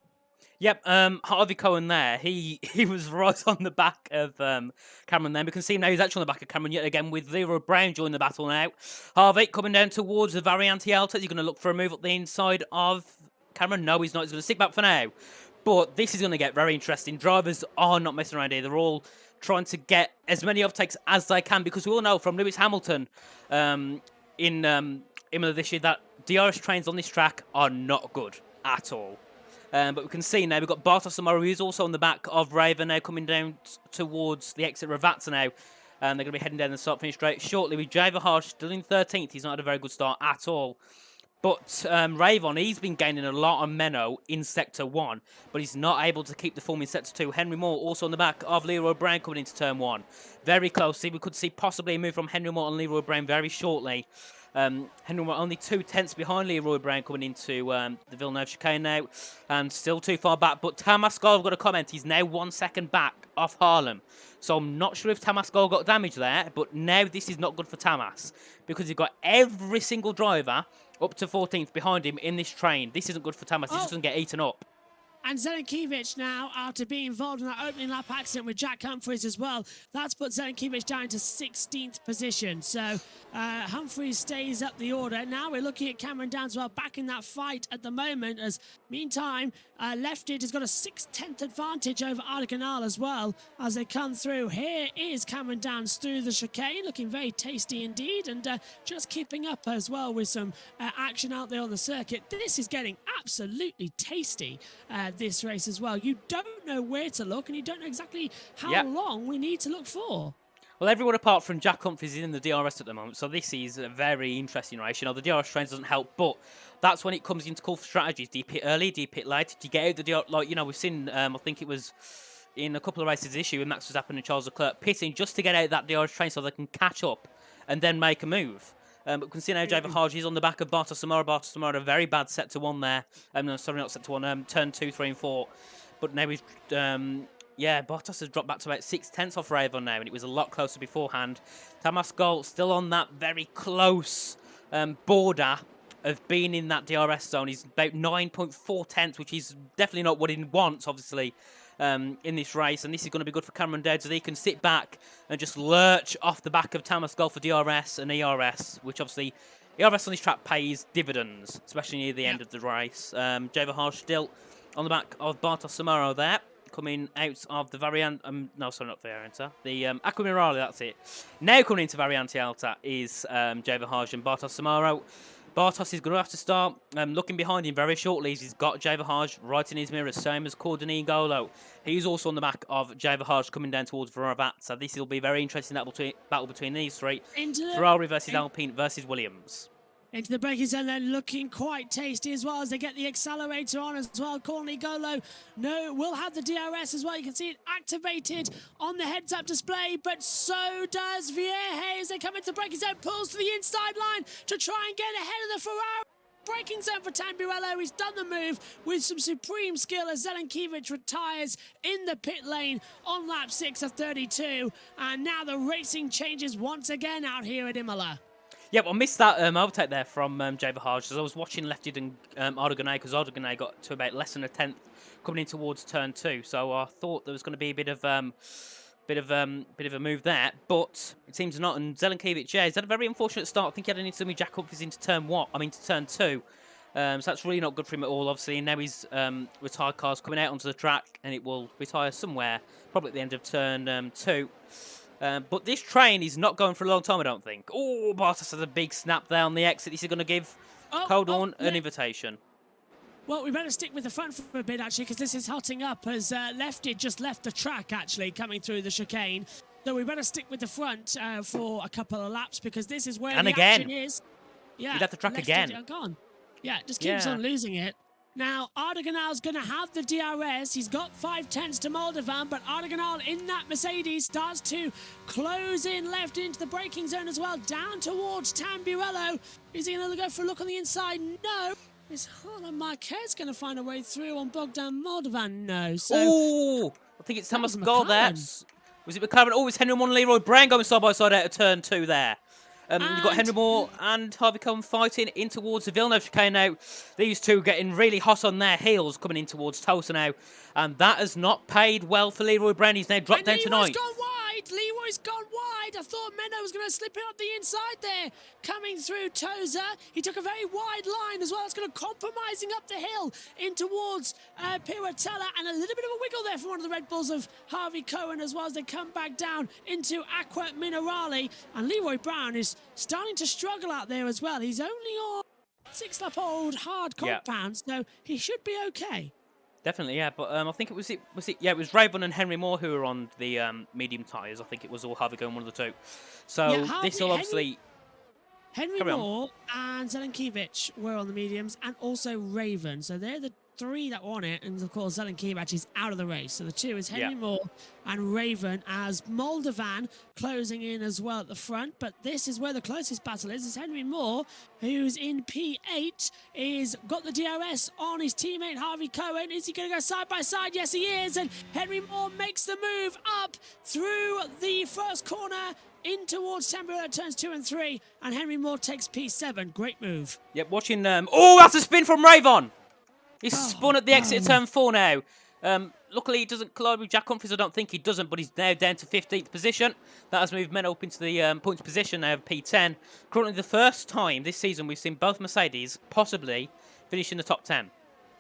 Yep, Harvey Cohen there. He was right on the back of Cameron there. We can see him now he's actually on the back of Cameron yet again with Leroy Brown joining the battle now. Harvey coming down towards the Variante Alta. He's going to look for a move up the inside of Cameron. No, he's not. He's going to stick back for now. But this is going to get very interesting. Drivers are not messing around here. They're all trying to get as many offtakes as they can because we all know from Lewis Hamilton in Imola this year that DRS trains on this track are not good at all. But we can see now we've got Bartos Amaro, who's also on the back of Raven now coming down towards the exit of Ravazza now. And they're going to be heading down the start-finish straight shortly with Java Harsh still in 13th. He's not had a very good start at all. But Raven, he's been gaining a lot on Menno in Sector 1, but he's not able to keep the form in Sector 2. Henry Moore also on the back of Leroy Brown coming into Turn 1. Very closely. We could see possibly a move from Henry Moore and Leroy Brown very shortly. Henry Moore only 2 tenths behind Leroy Brown coming into the Villeneuve chicane now, and still too far back. But Tamasco, I've got a comment, he's now 1 second back off Harlem. So I'm not sure if Tamasco got damage there, but now this is not good for Tamas because you've got every single driver up to 14th behind him in this train. This isn't good for Tamas. He just doesn't get eaten up. And Zelenkiewicz now, after being involved in that opening lap accident with Jack Humphreys as well, that's put Zelenkiewicz down to 16th position. So Humphreys stays up the order. Now we're looking at Cameron Downs as well, back in that fight at the moment. As meantime, Lefted has got a 6/10 advantage over Ardiganal as well as they come through. Here is Cameron Downs through the chicane, looking very tasty indeed, and just keeping up as well with some action out there on the circuit. This is getting absolutely tasty. This race as well. You don't know where to look and you don't know exactly how long we need to look for. Well, everyone apart from Jack Humphries is in the DRS at the moment, so this is a very interesting race. You know, the DRS trains doesn't help, but that's when it comes into call for strategies. Do you pit early? Do you pit late? Do you get out the DRS? Like, you know, we've seen, I think it was in a couple of races this year with Max Verstappen and Charles Leclerc pitting just to get out that DRS train so they can catch up and then make a move. But we can see now Java Haji is on the back of Bartos Samara. Bartos Samara, a very bad Sector 1 there. No, sorry, not Sector 1, Turn 2, 3 and 4. But now he's, Bartos has dropped back to about 6/10 off Raven now, and it was a lot closer beforehand. Tamas Gold still on that very close border of being in that DRS zone. He's about 9.4 tenths, which is definitely not what he wants, obviously, in this race. And this is going to be good for Cameron Dowd, so he can sit back and just lurch off the back of Tamas Gold for DRS and ERS, which obviously ERS on this track pays dividends, especially near the end of the race. Java Harsh still on the back of Bartos Samaro there, coming out of the Variante, no, sorry, not Variante, the Aquamirale, that's it. Now coming into Variante Alta is Java Harsh and Bartos Samaro. Bartos is going to have to start looking behind him very shortly. He's got Java Harsh right in his mirror, same as Cordoni Golo. He's also on the back of Java Harsh coming down towards Ravazza. So this will be very interesting battle between these three. Ferrari versus Alpine versus Williams. Into the braking zone, they're looking quite tasty as well as they get the accelerator on as well. Corny Golo, no, will have the DRS as well. You can see it activated on the heads-up display, but so does Vieje as they come into the braking zone, pulls to the inside line to try and get ahead of the Ferrari. Braking zone for Tamburello. He's done the move with some supreme skill as Zelenkiewicz retires in the pit lane on lap 6 of 32. And now the racing changes once again out here at Imola. Yep, I missed that overtake there from Java Harsh as I was watching Lefted and Ardiganay, because Ardiganay got to about less than a tenth coming in towards turn 2. So I thought there was going to be a bit of a move there, but it seems not. And Zelenkiewicz, he's had a very unfortunate start. I think he had an incident with Jack Humphries into turn 2. So that's really not good for him at all, obviously. And now his retired car's coming out onto the track, and it will retire somewhere, probably at the end of turn 2. But this train is not going for a long time, I don't think. Oh, Bartos has a big snap there on the exit. This is going to give Coldorn an invitation. Well, we better stick with the front for a bit, actually, because this is hotting up as Lefted just left the track, actually, coming through the chicane. So we better stick with the front for a couple of laps, because this is where action is. Yeah, he left the track Lefted, again. Gone. Yeah, just keeps on losing it. Now, Ardiganal's going to have the DRS. He's got 5/10 to Moldovan, but Ardiganal in that Mercedes starts to close in left into the braking zone as well, down towards Tamburello. Is he going to go for a look on the inside? No. Is Harlan Marquez going to find a way through on Bogdan Moldovan? No. So, oh, I think it's Thomas Gold there. Was it McLaren? Oh, it's Henry Moore and Leroy Brown going side by side out of turn 2 there. You've got Henry Moore and Harvey Cohen fighting in towards the Villeneuve chicane now. These two getting really hot on their heels coming in towards Tulsa now. And that has not paid well for Leroy Brown. He's now dropped down tonight. Gone wide. Leroy's gone wide. I thought Menno was going to slip it up the inside there. Coming through Tozer. He took a very wide line as well. It's going to compromising up the hill in towards Piratella. And a little bit of a wiggle there from one of the Red Bulls of Harvey Cohen as well as they come back down into Aqua Minerale. And Leroy Brown is starting to struggle out there as well. He's only on 6-lap-old hard compound, so he should be okay. Definitely, yeah. But I think it was Raven and Henry Moore who were on the medium tyres. I think it was all Harvey going one of the two. So this will obviously... Henry Moore and Zelenkiewicz were on the mediums, and also Raven. So they're the 3 that were on it, and of course Zelenkiewicz is out of the race. So the 2 is Henry Moore and Raven, as Moldovan closing in as well at the front. But this is where the closest battle is. It's Henry Moore, who's in P8, is got the DRS on his teammate Harvey Cohen. Is he going to go side by side? Yes, he is. And Henry Moore makes the move up through the first corner in towards Tamburello turns 2 and 3, and Henry Moore takes P7. Great move. Yep, watching... oh, that's a spin from Raven! He's spun at the exit of turn 4 now. Luckily, he doesn't collide with Jack Humphries. I don't think he doesn't, but he's now down to 15th position. That has moved Menno up into the points position now of P10. Currently, the first time this season we've seen both Mercedes possibly finish in the top 10.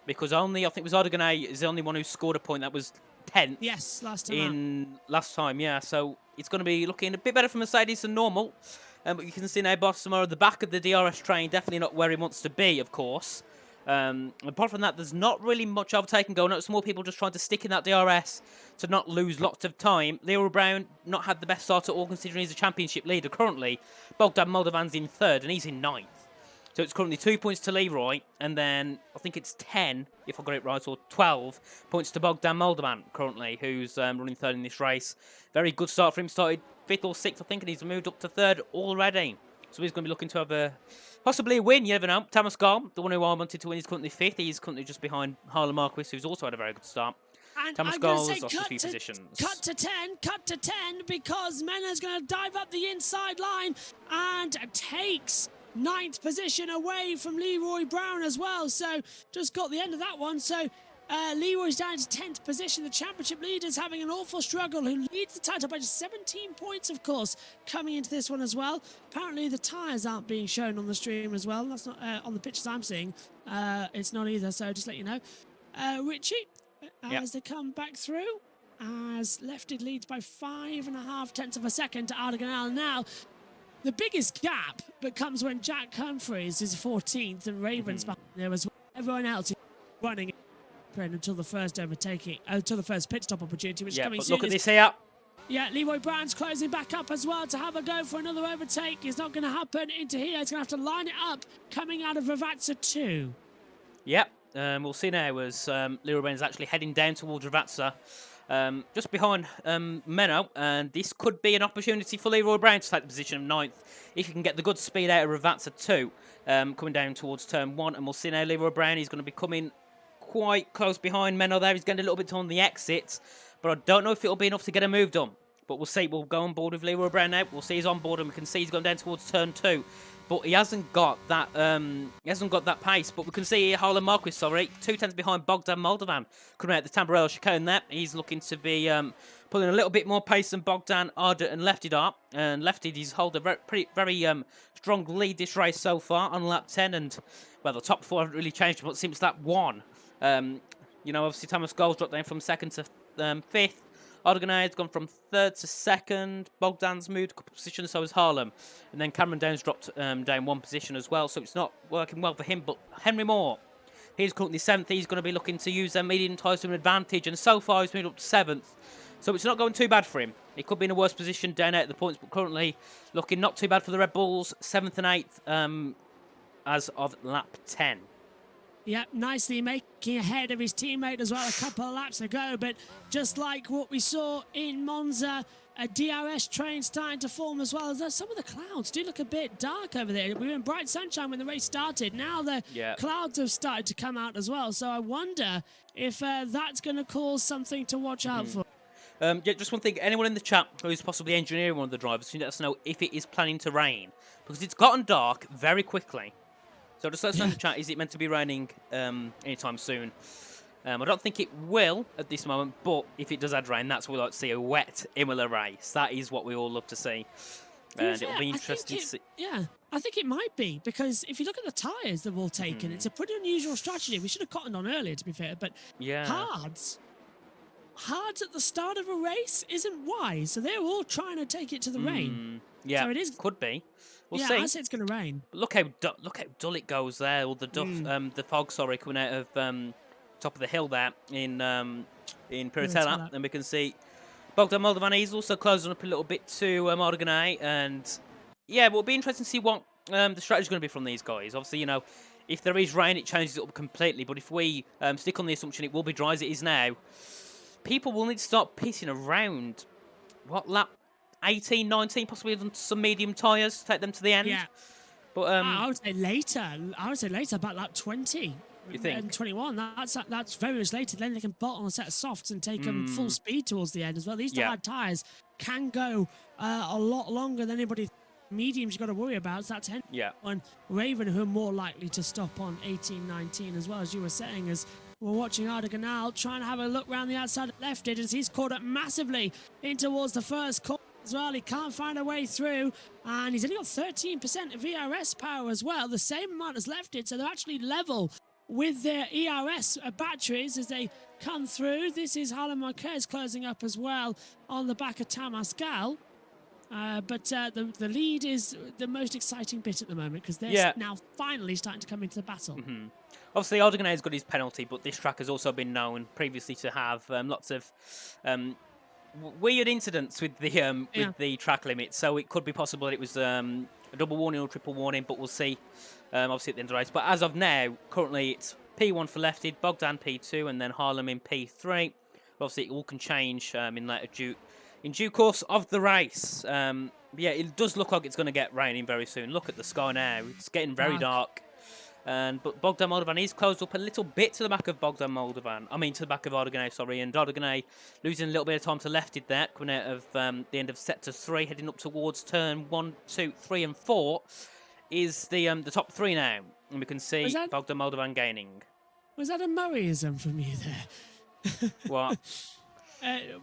Because only, I think it was Ardoganay is the only one who scored a point that was 10th. Yes, last time. Last time, yeah. So it's going to be looking a bit better for Mercedes than normal. But you can see now Bottomar at the back of the DRS train, definitely not where he wants to be, of course. Apart from that, there's not really much overtaking going on. It's more people just trying to stick in that DRS to not lose lots of time. Leroy Brown not had the best start at all, considering he's a championship leader currently. Bogdan Moldovan's in 3rd, and he's in 9th. So it's currently 2 points to Leroy, and then I think it's 10, if I got it right, or 12 points to Bogdan Moldovan currently, who's running 3rd in this race. Very good start for him. Started 5th or 6th, I think, and he's moved up to 3rd already. So he's going to be looking to have a possibly a win. You never know. Thomas Gall, the one who I wanted to win, is currently 5th. He's currently just behind Harlan Marquis, who's also had a very good start. And Thomas Gall's lost a few positions. Cut to 10, because Menno's going to dive up the inside line and takes 9th position away from Leroy Brown as well. So just got the end of that one. So Leroy's down to 10th position. The championship leader's having an awful struggle, who leads the title by just 17 points, of course, coming into this one as well. Apparently the tyres aren't being shown on the stream as well. That's not on the pictures I'm seeing. It's not either, so just let you know. Richie, as they come back through, as Lefted leads by 5.5 tenths of a second to Ardoganal now. The biggest gap comes when Jack Humphries is 14th and Raven's behind there as well. Everyone else is running until the first overtaking, until the first pit stop opportunity, which is coming soon. Look at this here. Yeah, Leroy Brown's closing back up as well to have a go for another overtake. It's not going to happen into here. It's going to have to line it up coming out of Ravazza 2. Yep, we'll see now as Leroy Brown is actually heading down towards Ravazza. Just behind Menno, and this could be an opportunity for Leroy Brown to take the position of 9th if he can get the good speed out of Ravazza 2, coming down towards turn 1. And we'll see now Leroy Brown, he's going to be coming quite close behind Menno there. He's getting a little bit on the exit, but I don't know if it'll be enough to get a move done. But we'll see. We'll go on board with Leroy Brown now. We'll see he's on board, and we can see he's gone down towards turn 2. But he hasn't got that. Pace. But we can see here Harlan Marquis, 2 tenths behind Bogdan Moldovan, coming out the Tamburello chicane there. He's looking to be pulling a little bit more pace than Bogdan, Arda, and Lefted are. And Lefted, he's held a very strong lead this race so far on lap 10. And well, the top 4 haven't really changed much since lap 1. Obviously Thomas Gall's dropped down from 2nd to 5th. Ardoganay's gone from 3rd to 2nd. Bogdan's moved a couple of positions, so has Harlem. And then Cameron Down's dropped down 1 position as well, so it's not working well for him. But Henry Moore, he's currently 7th. He's going to be looking to use their medium tyres to an advantage, and so far he's moved up to 7th. So it's not going too bad for him. He could be in a worse position down out at the points, but currently looking not too bad for the Red Bulls. 7th and 8th as of lap 10. Yep, nicely making ahead of his teammate as well a couple of laps ago. But just like what we saw in Monza, a DRS train starting to form as well. As some of the clouds do look a bit dark over there. We were in bright sunshine when the race started. Now the clouds have started to come out as well. So I wonder if that's going to cause something to watch out for. Yeah, just one thing. Anyone in the chat who's possibly engineering one of the drivers, can you let us know if it is planning to rain? Because it's gotten dark very quickly. So just let us know in the chat, is it meant to be raining anytime soon? I don't think it will at this moment, but if it does add rain, that's what we like to see, a wet Imola race. That is what we all love to see. And it'll be interesting to see. Yeah, I think it might be, because if you look at the tyres they've all taken, it's a pretty unusual strategy. We should have cottoned on earlier, to be fair, but hards at the start of a race isn't wise, so they're all trying to take it to the rain. Yeah, so it is. Could be. We'll see. I say it's going to rain. But look how dull it goes there, or the the fog, sorry, coming out of top of the hill there in Piratella, and we can see Bogdan Moldovan is also closing up a little bit to Morganay, and yeah, it'll be interesting to see what the strategy is going to be from these guys. Obviously, you know, if there is rain, it changes it up completely, but if we stick on the assumption it will be dry as it is now, people will need to start pitting around, what, lap 18, 19, possibly on some medium tyres to take them to the end. Yeah. But I would say later. About lap 20. You think? And 21. That's very much later. Then they can bolt on a set of softs and take them full speed towards the end as well. These hard tyres can go a lot longer than anybody. Mediums you've got to worry about. So that's 10. Yeah. And Raven, who are more likely to stop on 18, 19 as well, as you were saying, as we're watching Ardeganal trying to have a look around the outside left it as he's caught up massively in towards the first corner as well. He can't find a way through, and he's only got 13% of ERS power as well, the same amount as left it, so they're actually level with their ERS batteries as they come through. This is Harlem Marquez closing up as well on the back of Tamascal. But the lead is the most exciting bit at the moment, because they're now finally starting to come into the battle. Obviously, Ardeganay has got his penalty, but this track has also been known previously to have lots of weird incidents with the track limit. So it could be possible that it was a double warning or triple warning, but we'll see. Obviously at the end of the race. But as of now, currently it's P1 for Lefted, Bogdan P2, and then Harlem in P3. Obviously, it all can change in due course of the race. Yeah, it does look like it's going to get raining very soon. Look at the sky now; it's getting very dark. But Bogdan Moldovan is closed up a little bit to the back of to the back of Ardeganay, sorry. And Ardeganay losing a little bit of time to Lefted there, coming out of the end of sector 3, heading up towards turn 1, 2, 3, and 4. Is the top 3 now, and we can see Bogdan Moldovan gaining. Was that a Murrayism from you there? What?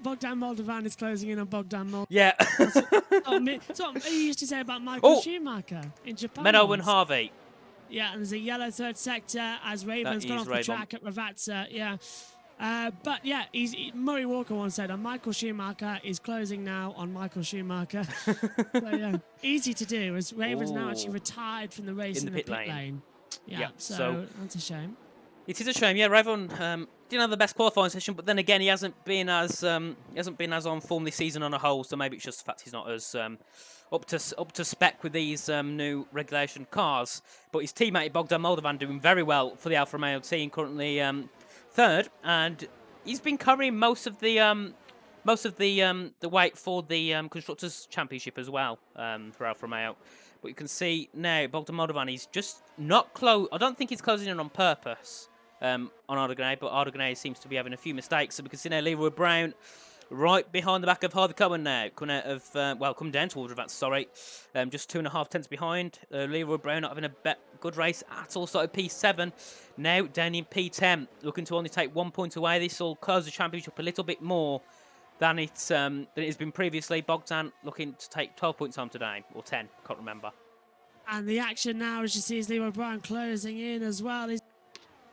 Bogdan Moldovan is closing in on Bogdan Moldovan. Yeah. That's what he used to say about Michael Schumacher in Japan. Menno and Harvey. Yeah, and there's a yellow third sector as Raven's gone off the track at Ravazza. Yeah. But yeah, Murray Walker once said, Michael Schumacher is closing now on Michael Schumacher. So, yeah, easy to do, as Raven's now actually retired from the race in the pit lane. Yeah, so that's a shame. It is a shame. Yeah, Raven didn't have the best qualifying session, but then again, he hasn't been as on form this season on a whole. So maybe it's just the fact he's not as up to spec with these new regulation cars. But his teammate Bogdan Moldovan doing very well for the Alfa Romeo team, currently third, and he's been carrying most of the weight for the constructors championship as well for Alfa Romeo. But you can see now Bogdan Moldovan is just not close. I don't think he's closing in on purpose on Ardeganay, but Ardeganay seems to be having a few mistakes. So we can see now Leroy Brown right behind the back of Harvey Cohen now, coming out of coming down towards Ravazza, sorry, just 2.5 tenths behind. Leroy Brown not having a good race at all. Started P7, now down in P10, looking to only take 1 point away. This will close the championship a little bit more than it has been previously. Bogdan looking to take 12 points home today, or 10, can't remember. And the action now, as you see, is Leroy Brown closing in as well. He's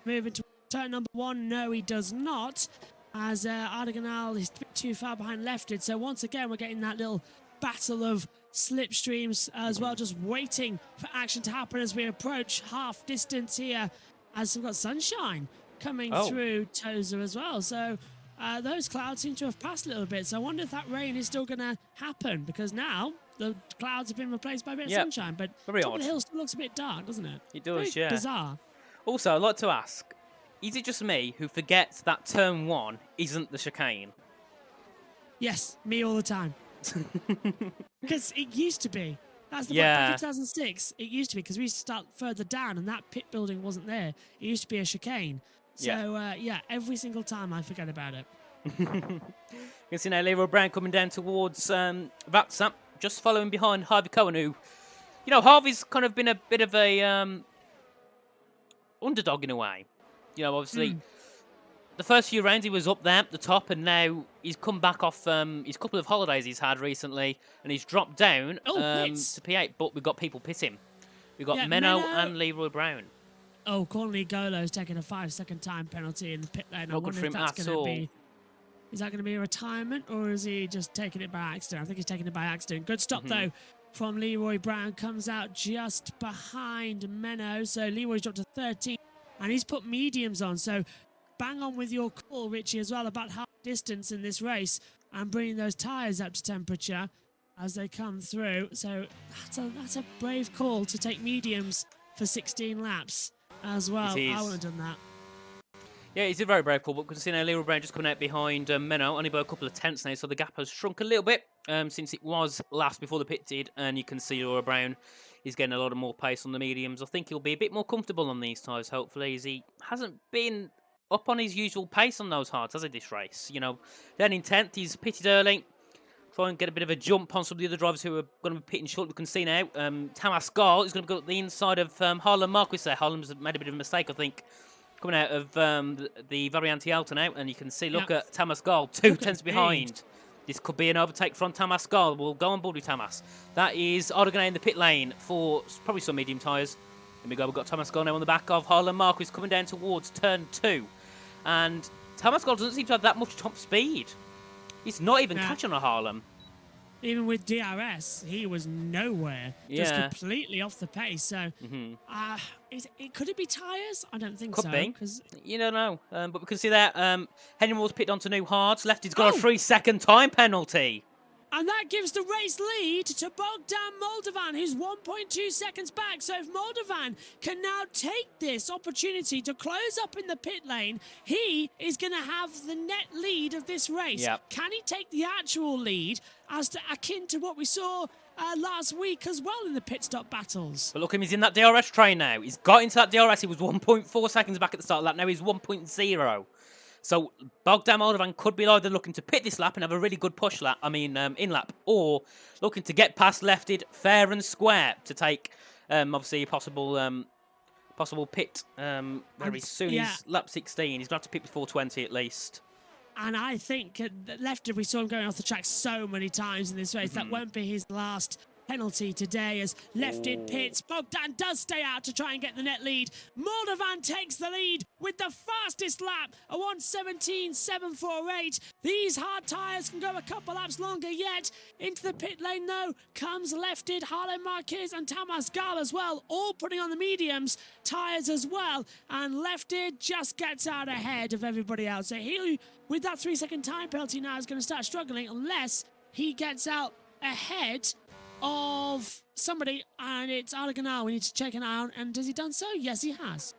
moving to turn number 1. No, he does not, as Ardeganal is a bit too far behind Lefted. So once again, we're getting that little battle of slipstreams as well, just waiting for action to happen as we approach half distance here, as we've got sunshine coming through Tozer as well. So those clouds seem to have passed a little bit. So I wonder if that rain is still going to happen, because now the clouds have been replaced by a bit of sunshine. But top of the hill still looks a bit dark, doesn't it? It does, very bizarre. Also, I'd like to ask, is it just me who forgets that turn 1 isn't the chicane? Yes, me all the time. Because it used to be. That's the back in 2006. It used to be, because we used to start further down and that pit building wasn't there. It used to be a chicane. So, every single time I forget about it. can see now Leroy Brown coming down towards Vatsap, just following behind Harvey Cohen, who, you know, Harvey's kind of been a bit of a underdog in a way. You know, obviously, the first few rounds he was up there at the top, and now he's come back off his couple of holidays he's had recently, and he's dropped down to P8, but we've got people pitting. We've got Menno and Leroy Brown. Oh, Cornely Golo's taking a 5-second time penalty in the pit lane. I Not good wonder for if him that's at going to all. be... Is that going to be a retirement, or is he just taking it by accident? I think he's taking it by accident. Good stop, though, from Leroy Brown. Comes out just behind Menno. So Leroy's dropped to 13, and he's put mediums on. So bang on with your call, Richie, as well, about half distance in this race and bringing those tyres up to temperature as they come through. So that's a brave call to take mediums for 16 laps as well. I would have done that. Yeah, he's a very brave call, but we can see now Leroy Brown just coming out behind Menno, only by a couple of tenths now, so the gap has shrunk a little bit since it was last before the pit did, and you can see Leroy Brown is getting a lot of more pace on the mediums. I think he'll be a bit more comfortable on these tyres, hopefully, as he hasn't been up on his usual pace on those hards, has he, this race? You know, then in 10th, he's pitted early, try and get a bit of a jump on some of the other drivers who are going to be pitting short. We can see now Tamas Gall is going to go at the inside of Harlem Marquis there. Harlem's made a bit of a mistake, I think, coming out of the Variante Alta now, and you can see, look at Tamas Gall, 2 tenths behind. This could be an overtake from Tamas Gall. We'll go on board with Tamas. That is Odegaard in the pit lane for probably some medium tyres. There we go, we've got Tamas Gall now on the back of Harlem Marquis coming down towards turn 2. And Tamas Gall doesn't seem to have that much top speed. He's not even catching a Harlem. Even with DRS, he was nowhere. Just completely off the pace. So, could it be tyres? I don't think so. Could be. You don't know. But we can see that Henry Moore's pitted onto new hards. Lefty's got a 3-second time penalty. And that gives the race lead to Bogdan Moldovan, who's 1.2 seconds back. So if Moldovan can now take this opportunity to close up in the pit lane, he is going to have the net lead of this race. Yep. Can he take the actual lead akin to what we saw last week as well in the pit stop battles? But look at him, he's in that DRS train now. He's got into that DRS. He was 1.4 seconds back at the start of that. Now he's 1.0. So Bogdan Moldovan could be either looking to pit this lap and have a really good push lap, in lap, or looking to get past Lefted fair and square to take, obviously, a possible pit very soon. He's lap 16. He's going to have to pit before 20 at least. And I think that Lefted, we saw him going off the track so many times in this race. That won't be his last penalty today as Lefted pits. Bogdan does stay out to try and get the net lead. Moldovan takes the lead with the fastest lap, a 1:17.748. These hard tyres can go a couple laps longer yet. Into the pit lane, though, comes Lefted, Harlem Marquez and Tamas Gall as well, all putting on the mediums tyres as well. And Lefted just gets out ahead of everybody else. So he, with that 3-second time penalty now, is going to start struggling unless he gets out ahead of somebody, and it's Arda. We need to check it out. And has he done so? Yes, he has.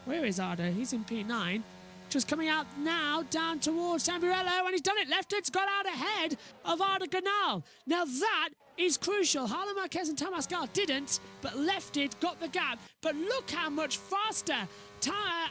Where is Arda? He's in P9. Just coming out now, down towards Tamburello, and he's done it. Lefted's got out ahead of Arda Ganal. Now that is crucial. Harlem Marquez and Tamas Gall didn't, but Lefted got the gap. But look how much faster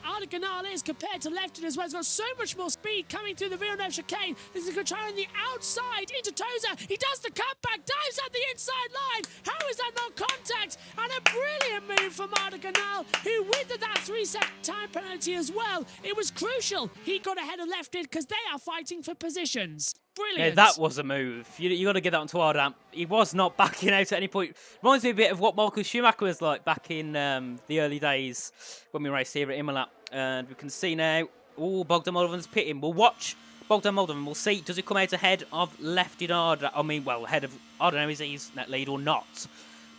Arda Ganal is compared to Lefted as well. He's got so much more speed coming through the Villeneuve chicane. This is going to try on the outside into Toza. He does the cutback, dives at the inside line. How is that not contact? And a brilliant move from Arda Ganal, who with that 3-second time penalty as well, it was crucial. He got ahead of Lefted because they are fighting for positions. Brilliant. Yeah, that was a move. You got to give that on to Arda. He was not backing out at any point. Reminds me a bit of what Michael Schumacher was like back in the early days when we raced here at Imola. And we can see now, Bogdan Moldovan's pitting. We'll watch Bogdan Moldovan. We'll see, does he come out ahead of Lefted Arda? Ahead of Arda now, is his net lead or not?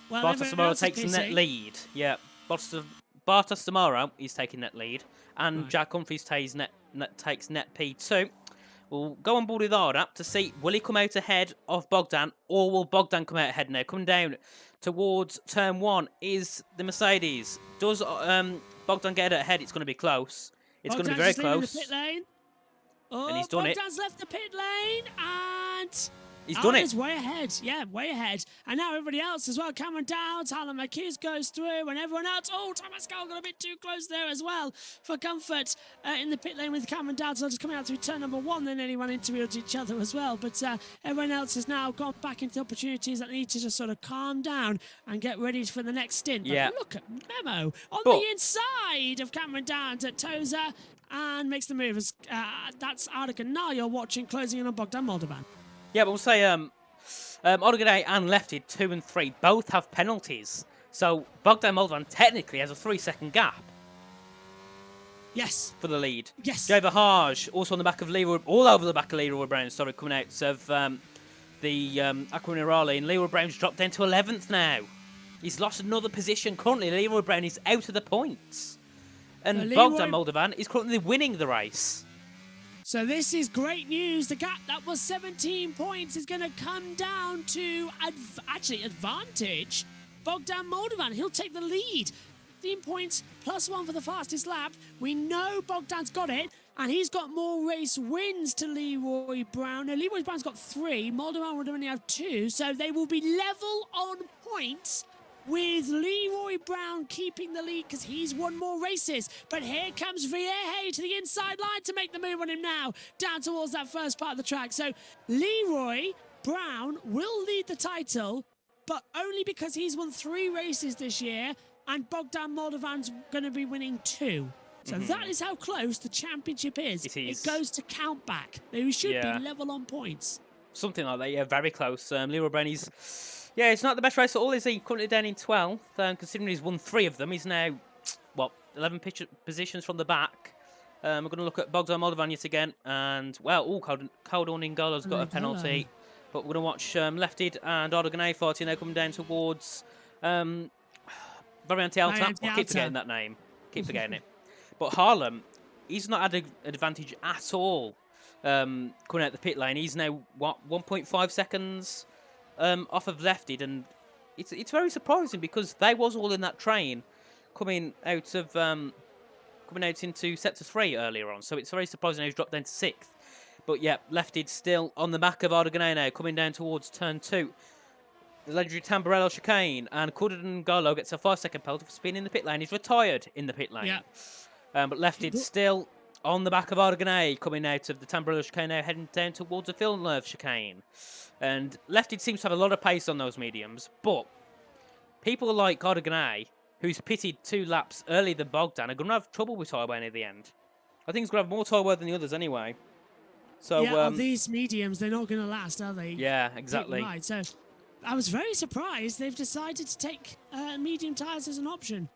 Well, Bartos Tamaro takes the net lead. Yeah, Bartos Tamaro is taking net lead. And Jack Humphries takes net P2. We'll go on board with Arda to see, will he come out ahead of Bogdan, or will Bogdan come out ahead now? Coming down towards turn 1 is the Mercedes. Does Bogdan get it ahead? It's going to be close. It's going to be very close. The pit lane. And he's done Bogdan's left the pit lane, and He's done it. He's way ahead. Yeah, way ahead. And now everybody else as well. Cameron Downs, Alan McKees goes through, and everyone else. Oh, Thomas Cole got a bit too close there as well for comfort in the pit lane with Cameron Downs. Just coming out through turn number 1, then nearly ran into each other as well. But everyone else has now gone back into opportunities that need to just sort of calm down and get ready for the next stint. But look at Memo on the inside of Cameron Downs at Toza and makes the move. That's Ardica. Now you're watching closing in on Bogdan Moldovan. Yeah, but we'll say Odegaard and Lefty 2 and 3 both have penalties. So Bogdan Moldovan technically has a 3-second gap. Yes. For the lead. Yes. Jay Verhaage also on the back of Leroy, all over the back of Leroy Brown. Sorry, coming out of the Aquanerale, and Leroy Brown's dropped down to 11th now. He's lost another position. Currently, Leroy Brown is out of the points, and Bogdan Moldovan is currently winning the race. So this is great news. The gap that was 17 points is going to come down to advantage Bogdan Moldovan. He'll take the lead. 15 points plus 1 for the fastest lap. We know Bogdan's got it, and he's got more race wins to Leroy Brown. Now, Leroy Brown's got 3. Moldovan would only have 2, so they will be level on points, with Leroy Brown keeping the lead because he's won more races. But here comes Vieja to the inside line to make the move on him now, down towards that first part of the track. So Leroy Brown will lead the title, but only because he's won 3 races this year, and Bogdan Moldovan's going to be winning 2. So that is how close the championship is. It goes to count back. They should be level on points. Something like that, yeah, very close. Leroy Brown, it's not the best race at all, is he? Currently down in 12th, considering he's won 3 of them. He's now, 11 positions from the back. We're going to look at Bogdan Moldovan yet again, and, Caldon N'Golo's got a penalty. But we're going to watch Lefted and Ardica fighting now, coming down towards Variante Alta. I keep forgetting that name. Keep forgetting it. But Harlem, he's not had an advantage at all coming out the pit lane. He's now, 1.5 seconds off of Lefted, and it's very surprising because they was all in that train coming out into sector 3 earlier on. So it's very surprising he's dropped down to 6th. But yeah, Lefted still on the back of Ardica now, coming down towards turn 2. The legendary Tamburello chicane, and Caldon N'Golo gets a 5-second penalty for spinning in the pit lane. He's retired in the pit lane. Yeah. But Lefted still on the back of Ardica, coming out of the Tamburello chicane now, heading down towards the Villeneuve chicane. And Lefted seems to have a lot of pace on those mediums, but people like Ardica, who's pitted 2 laps earlier than Bogdan, are going to have trouble with tyre wear near the end. I think he's going to have more tyre wear than the others anyway. So of these mediums, they're not going to last, are they? Yeah, exactly. Right, so I was very surprised they've decided to take medium tyres as an option.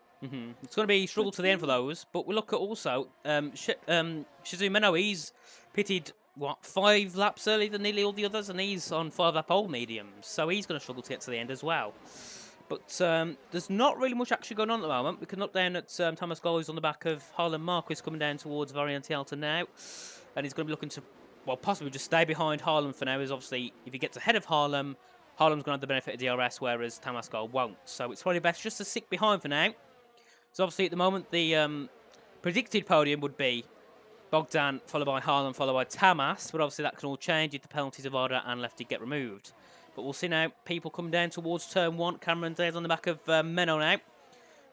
It's going to be struggle to the end for those, but we look at also Shizu Meno. He's pitted 5 laps earlier than nearly all the others, and he's on 5-lap old mediums, so he's going to struggle to get to the end as well. But there's not really much action going on at the moment. We can look down at Thomas Golo, who's on the back of Harlan Marquis, coming down towards Variante Alta now, and he's going to be looking to possibly just stay behind Harlem for now. Is obviously if he gets ahead of Harlem's going to have the benefit of DRS, whereas Thomas Golo won't. So it's probably best just to stick behind for now. So obviously at the moment the predicted podium would be Bogdan, followed by Harlem, followed by Tamas, but obviously that can all change if the penalties of Arda and Lefty get removed. But we'll see now people come down towards turn 1. Cameron Day's on the back of Meno now.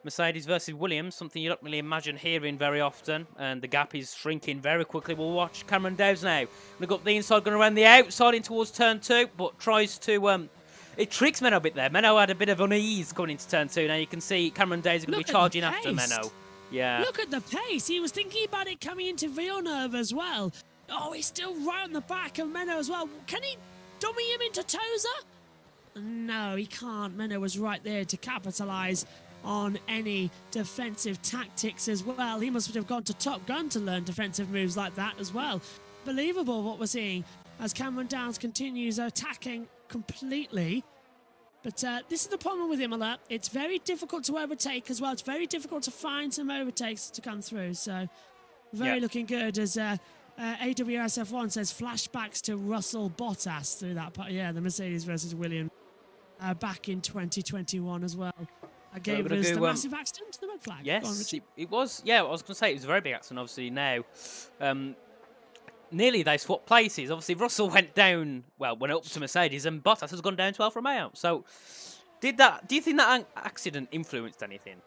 Mercedes versus Williams, something you don't really imagine hearing very often, and the gap is shrinking very quickly. We'll watch Cameron Dowes now. Going to go up the inside, going around the outside in towards turn 2, but tries to... it tricks Meno a bit there. Meno had a bit of unease going into turn 2. Now you can see Cameron Dowes is going to be charging after Meno. Yeah. Look at the pace. He was thinking about it coming into Villeneuve as well. Oh, he's still right on the back of Meno as well. Can he dummy him into Toza? No, he can't. Meno was right there to capitalise on any defensive tactics as well. He must have gone to Top Gun to learn defensive moves like that as well. Believable what we're seeing as Cameron Downs continues attacking completely. But this is the problem with Imola. It's very difficult to overtake as well. It's very difficult to find some overtakes to come through. So very looking good as AWSF1 says flashbacks to Russell Bottas through that part. Yeah, the Mercedes versus Williams back in 2021 as well. I gave us the massive accident to the red flag. Yes, it was. Yeah, I was going to say it was a very big accident. Obviously now, nearly they swapped places. Obviously, Russell went down, went up to Mercedes, and Bottas has gone down to Alfa Romeo. So, do you think that accident influenced anything?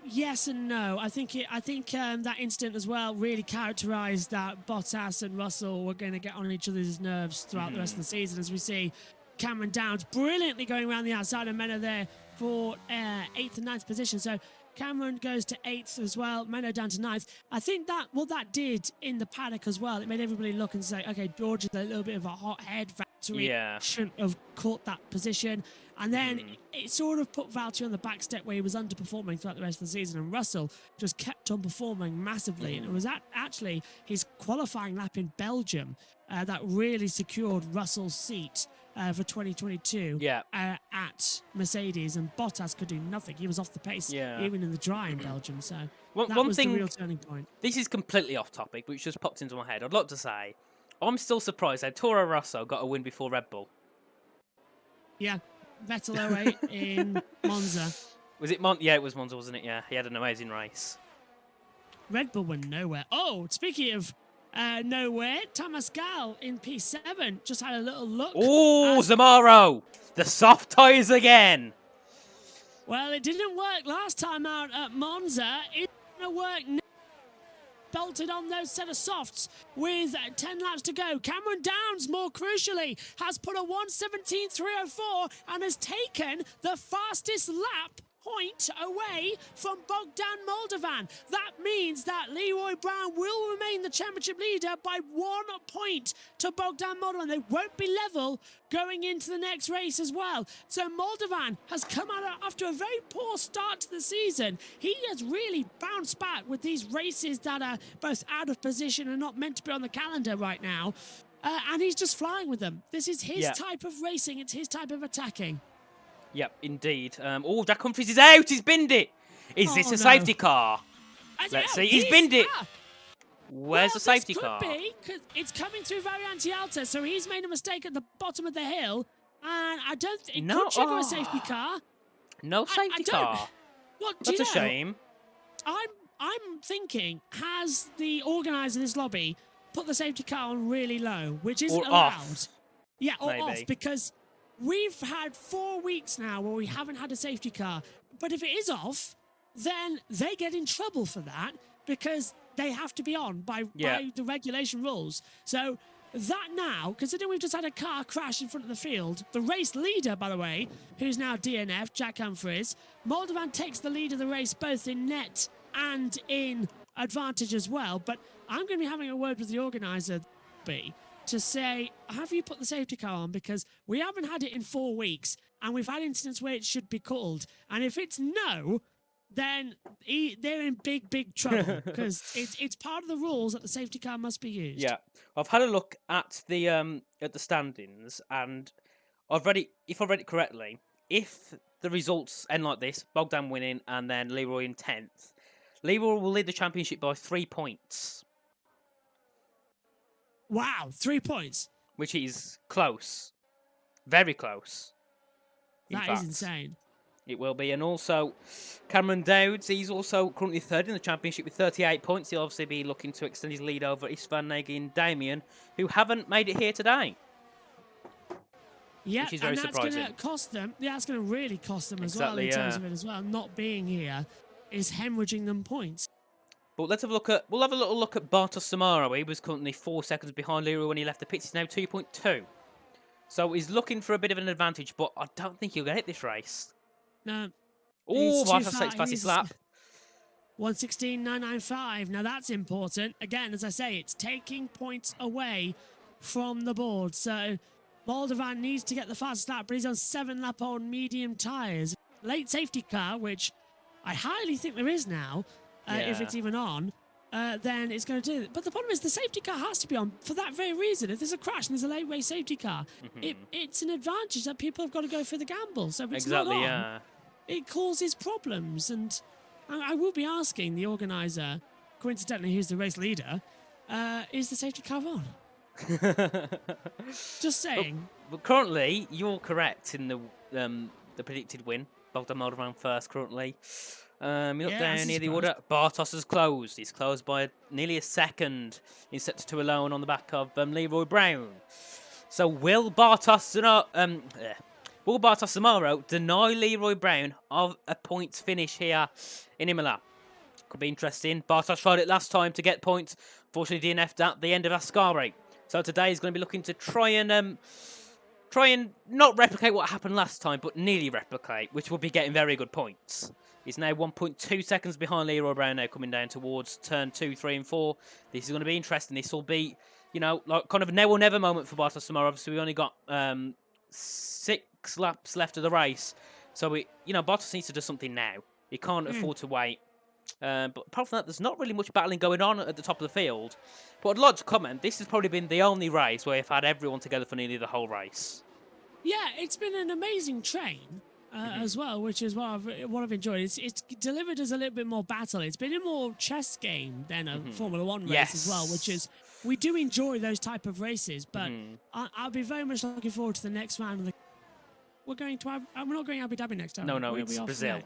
Yes and no. I think that incident as well really characterised that Bottas and Russell were going to get on each other's nerves throughout the rest of the season, as we see Cameron Downs brilliantly going around the outside, and Menno there for 8th and 9th position. So Cameron goes to 8th as well, Menno down to 9th. I think that what that did in the paddock as well, it made everybody look and say, okay, George is a little bit of a hothead. Valtteri shouldn't have caught that position. And then it sort of put Valtteri on the back step where he was underperforming throughout the rest of the season, and Russell just kept on performing massively. And it was actually his qualifying lap in Belgium that really secured Russell's seat for 2022 at Mercedes, and Bottas could do nothing. He was off the pace even in the dry in Belgium. So that was the real turning point. This is completely off topic, which just popped into my head. I'd like to say, I'm still surprised that Toro Rosso got a win before Red Bull. Yeah. Vettel 08 in Monza. Was it Monza? Yeah, it was Monza, wasn't it? Yeah, he had an amazing race. Red Bull went nowhere. Oh, speaking of nowhere, Thomas Gall in P7 just had a little look. Oh, Zamaro! The soft tyres again! Well, it didn't work last time out at Monza. It's going to work now. Bolted on those set of softs with 10 laps to go. Cameron Downs, more crucially, has put a 1:17.304 and has taken the fastest lap point away from Bogdan Moldovan. That means that Leroy Brown will remain the championship leader by 1 point to Bogdan Moldovan. They won't be level going into the next race as well. So Moldovan has come out after a very poor start to the season. He has really bounced back with these races that are both out of position and not meant to be on the calendar right now. And he's just flying with them. This is his type of racing. It's his type of attacking. Yep, indeed. Jack Humphries is out. He's binned it. Is this a safety car? Let's see. He's binned it. Where's the safety car? Could be, 'cause it's coming through Variante Alta, so he's made a mistake at the bottom of the hill, and I don't think it could trigger a safety car. No safety car. What? That's a shame. I'm thinking, has the organiser of this lobby put the safety car on really low, which isn't allowed? Off. Yeah, or off, because we've had 4 weeks now where we haven't had a safety car. But if it is off, then they get in trouble for that because they have to be on by the regulation rules. So that now, considering we've just had a car crash in front of the field, the race leader, by the way, who's now DNF, Jack Humphries, Moldovan takes the lead of the race both in net and in advantage as well. But I'm going to be having a word with the organiser, to say, have you put the safety car on? Because we haven't had it in 4 weeks, and we've had incidents where it should be called. And if it's no, then they're in big, big trouble, because it's part of the rules that the safety car must be used. Yeah, I've had a look at the standings, and if I've read it correctly, if the results end like this, Bogdan winning and then Leroy in 10th, Leroy will lead the championship by 3 points. Wow, 3 points. Which is close. Very close. That is insane. It will be. And also, Cameron Dowds, he's also currently third in the championship with 38 points. He'll obviously be looking to extend his lead over Istvan Nagy and Damien, who haven't made it here today. Yeah, which is very and that's going to cost them. Yeah, that's going to really cost them as well in terms of it as well. Not being here is hemorrhaging them points. But we'll have a little look at Bartos Samara. He was currently 4 seconds behind Leroy when he left the pits. He's now 2.2. So he's looking for a bit of an advantage, but I don't think he'll get it this race. No. Oh, Bartos takes fastest lap. 1:16.995. Now that's important. Again, as I say, it's taking points away from the board. So Moldovan needs to get the fastest lap, but he's on 7-lap on medium tyres. Late safety car, which I highly think there is now, if it's even on, then it's going to do it. But the problem is the safety car has to be on for that very reason. If there's a crash and there's a late race safety car, it's an advantage that people have got to go for the gamble. So if it's not on, it causes problems. And I will be asking the organiser, coincidentally, who's the race leader, is the safety car on? Just saying. But currently, you're correct in the predicted win. Bogdan Moldovan first currently. You look Yeah, down that's a near the surprise. order. Bartos has closed. He's closed by nearly a second. He's set to 2 alone on the back of Leroy Brown. So will Bartos tomorrow deny Leroy Brown of a points finish here in Imola? Could be interesting. Bartos tried it last time to get points. Fortunately, DNF'd at the end of Ascari. So today he's going to be looking to try and not replicate what happened last time, but nearly replicate, which will be getting very good points. He's now 1.2 seconds behind Leroy Brown now coming down towards turn 2, 3 and 4. This is going to be interesting. This will be, like kind of a now or never moment for Bartos tomorrow. Obviously, we only got 6 laps left of the race. So, Bartos needs to do something now. He can't afford to wait. But apart from that, there's not really much battling going on at the top of the field. But I'd like to comment, this has probably been the only race where I've had everyone together for nearly the whole race. Yeah, it's been an amazing train as well, which is what I've enjoyed. It's delivered us a little bit more battle. It's been a more chess game than a Formula One race as well, which is, we do enjoy those type of races, but I'll be very much looking forward to the next round of the... We're not going Abu Dhabi next time. No, it's Brazil.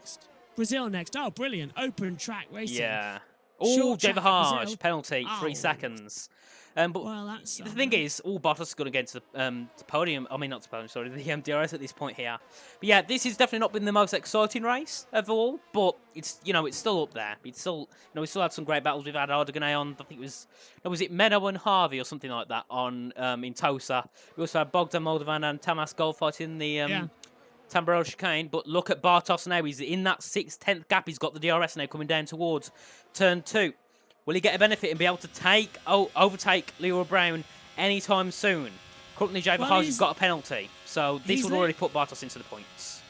Brazil next. Oh, brilliant. Open track racing. Yeah. Oh, David Harsh, penalty, 3 Oh. seconds. But Well, that's... the thing is, Bottas is going to get to the podium. I mean, not the podium, sorry, the DRS at this point here. But yeah, this has definitely not been the most exciting race of all, but it's, it's still up there. It's still, we still had some great battles. We've had Ardoganay on, I think it was it Menno and Harvey or something like that on in Tosa. We also had Bogdan Moldovan and Tamas Goldfight in the Tamburello chicane, but look at Bartos now. He's in that 6/10 gap. He's got the DRS now coming down towards turn 2. Will he get a benefit and be able to overtake Leroy Brown anytime soon? Currently, Javier has got a penalty, so this will already put Bartos into the points.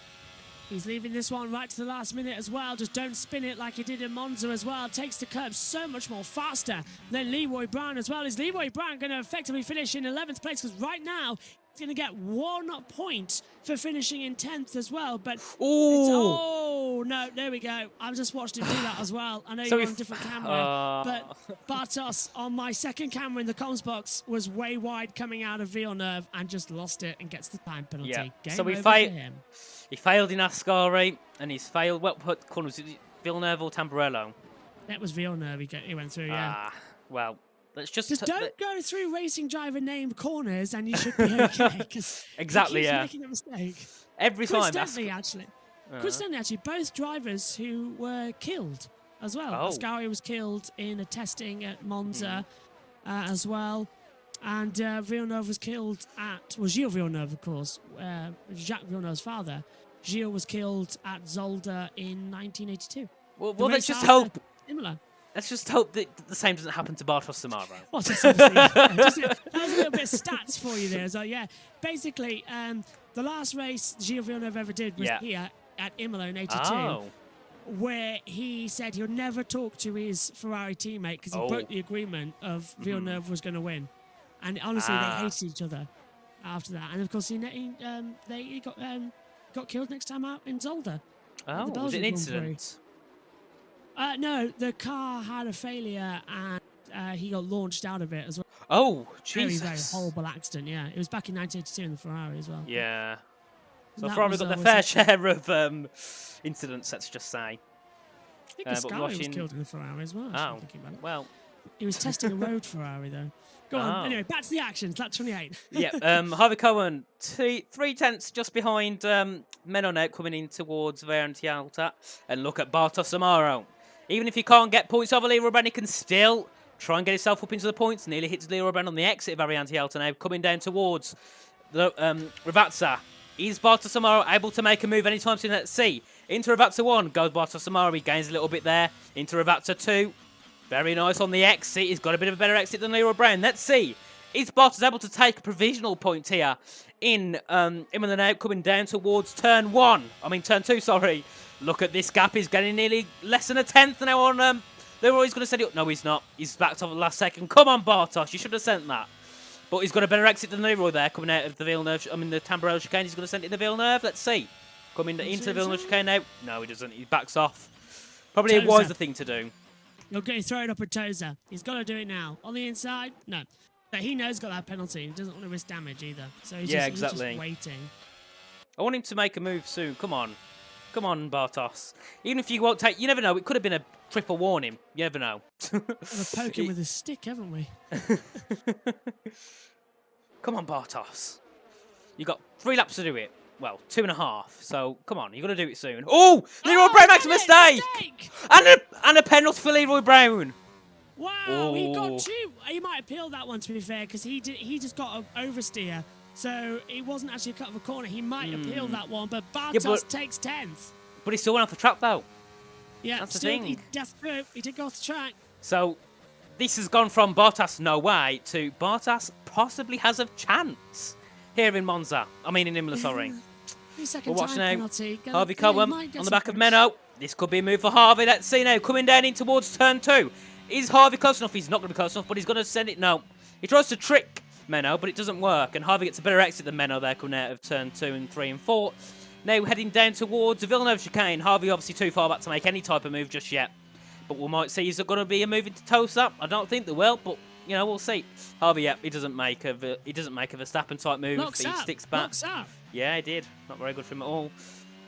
He's leaving this one right to the last minute as well. Just don't spin it like he did in Monza as well. Takes the curb so much more faster than Leroy Brown as well. Is Leroy Brown going to effectively finish in 11th place? Because right now, he's going to get 1 point for finishing in 10th as well. But no, there we go. I've just watched him do that as well. I know you're on a different camera, but Bartos on my second camera in the comms box was way wide coming out of Villeneuve and just lost it and gets the time penalty. Yeah. Game So over for him. He failed in Ascari, and he's failed. What corner was it? Villeneuve or Tamburello? That was Villeneuve. He went through. Yeah. Well, let's just don't go through racing driver named corners, and you should be okay. Exactly. Yeah. Making a mistake. Every time. Coincidentally, actually, both drivers who were killed as well. Ascari was killed in a testing at Monza as well. And Villeneuve was killed Gilles Villeneuve, of course, Jacques Villeneuve's father. Gilles was killed at Zolder in 1982. Well, let's just hope. Imola. Let's just hope that the same doesn't happen to Bartos tomorrow. Well, that was a little bit of stats for you there. So, yeah, basically, the last race Gilles Villeneuve ever did was here at Imola in 82, where he said he'll never talk to his Ferrari teammate because he broke the agreement of Villeneuve was going to win. And honestly, they hated each other after that. And of course, he got killed next time out in Zolder. Oh, was it an incident? No, the car had a failure and he got launched out of it as well. Oh, Jesus. Very horrible accident, yeah. It was back in 1982 in the Ferrari as well. Yeah. So Ferrari got their fair share of incidents, let's just say. I think Ascari was killed in the Ferrari as well. Oh, well. He was testing a road Ferrari, though. Go on. Anyway, back to the actions. Lap 28. Yeah, Harvey Cohen, 3/10 just behind Menno coming in towards Variantialta. And look at Bartos tomorrow. Even if he can't get points over Leroy Brown, he can still try and get himself up into the points. Nearly hits Leroy Brown on the exit of Variantialta now, coming down towards the Ravazza. Is Bartos tomorrow able to make a move anytime soon? Let's see. Into Ravazza 1 goes Bartos tomorrow. He gains a little bit there. Into Ravazza 2. Very nice on the exit. He's got a bit of a better exit than Leroy Brown. Let's see. Is Bartos able to take a provisional point here in Imola now, coming down towards turn 2, sorry. Look at this gap. He's getting nearly less than a 10th now on Leroy. He's going to set it up. No, he's not. He's backed off at the last second. Come on, Bartos. You should have sent that. But he's got a better exit than Leroy there, coming out of the Villeneuve. The Tamburello chicane. He's going to send it in the Villeneuve. Let's see. Coming into the Villeneuve chicane now. No, he doesn't. He backs off. Probably a wiser thing to do. He'll get throw it up at Toza. He's got to do it now. On the inside, no. But he knows he's got that penalty. He doesn't want to risk damage either. So he's just waiting. I want him to make a move soon. Come on. Come on, Bartos. Even if you won't take... You never know. It could have been a triple warning. You never know. We've poked him with his stick, haven't we? Come on, Bartos. You got 3 laps to do it. Well, 2.5. So, come on. you got to do it soon. Oh! Leroy Brown makes a mistake! And a penalty for Leroy Brown. Wow, he got 2. He might appeal that one, to be fair, because he just got an oversteer. So, it wasn't actually a cut of a corner. He might appeal that one, but Bartos takes 10th. But he still went off the track, though. Yeah, that's the thing. That's true. He did go off the track. So, this has gone from Bartas no way to Bartas possibly has a chance here in Monza. I mean in Imola, sorry. We're watching now. Harvey Cohen on the back of Menno. This could be a move for Harvey. Let's see now. Coming down in towards turn 2. Is Harvey close enough? He's not going to be close enough, but he's going to send it. No. He tries to trick Menno, but it doesn't work. And Harvey gets a better exit than Menno there coming out of turn 2 and 3 and 4. Now heading down towards the Villeneuve chicane. Harvey obviously too far back to make any type of move just yet. But we might see, is there going to be a move into Tosa? I don't think there will, but you know, we'll see. Harvey, yeah, he doesn't make a Verstappen type move. He sticks back. Yeah, he did. Not very good for him at all.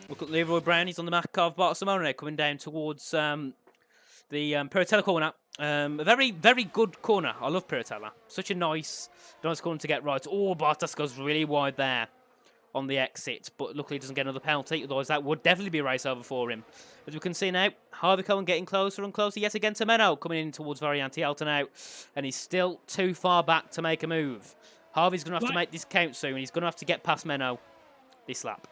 Look at Leroy Brown. He's on the back of Barcelona coming down towards the Piratella corner. A very, very good corner. I love Piratella. Such a nice corner to get right. Oh, Bartas goes really wide there on the exit, but luckily he doesn't get another penalty. Otherwise, that would definitely be a race over for him. As we can see now, Harvey Cohen getting closer and closer yet again to Menno, coming in towards Variante Alta now, and he's still too far back to make a move. Harvey's going to have to make this count soon. He's going to have to get past Menno this lap.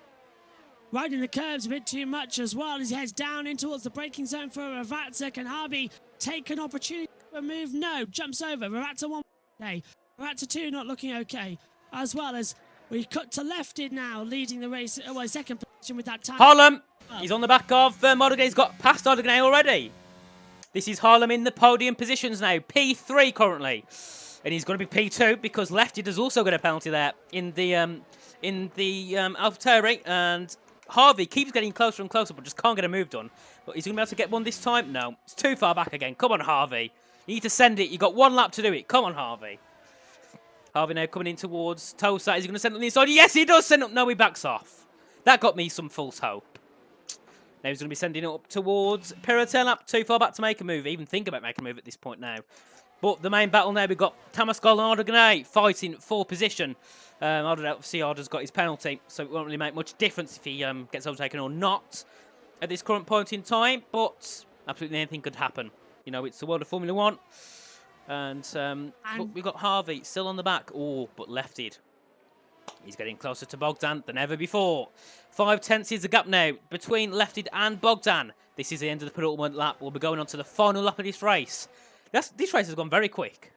Riding the curves a bit too much as well as he heads down in towards the braking zone for Ravazza. Can Harvey take an opportunity for a move? No, jumps over. Ravazza 1 okay. Ravazza 2 not looking okay. As well as we cut to Lefted now, leading the race, second position with that time. Harlem! He's on the back of Modigan. He's got past Modigan already. This is Harlem in the podium positions now. P3 currently. And he's going to be P2 because Lefted has also got a penalty there in the AlphaTauri. And Harvey keeps getting closer and closer, but just can't get a move done. But he's going to be able to get one this time? No. It's too far back again. Come on, Harvey. You need to send it. You've got 1 lap to do it. Come on, Harvey. Harvey now coming in towards Tosa. Is he going to send it on the inside? Yes, he does send up. No, he backs off. That got me some false hope. Now he's going to be sending it up towards Piratella. Too far back to make a move. Even think about making a move at this point now. But the main battle now, we've got Tamascol and Ardoganay fighting for position. Obviously, Arda's got his penalty, so it won't really make much difference if he gets overtaken or not at this current point in time. But absolutely anything could happen. You know, it's the world of Formula 1. And look, we've got Harvey still on the back. Oh, but lefted. He's getting closer to Bogdan than ever before. 5 tenths is the gap now between Lefted and Bogdan. This is the end of the penultimate lap. We'll be going on to the final lap of this race. This race has gone very quick.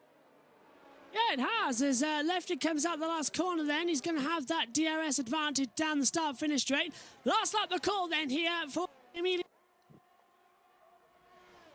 Yeah, it has. As Lefted comes out the last corner then, he's going to have that DRS advantage down the start-finish straight. Last lap the call then here for immediate.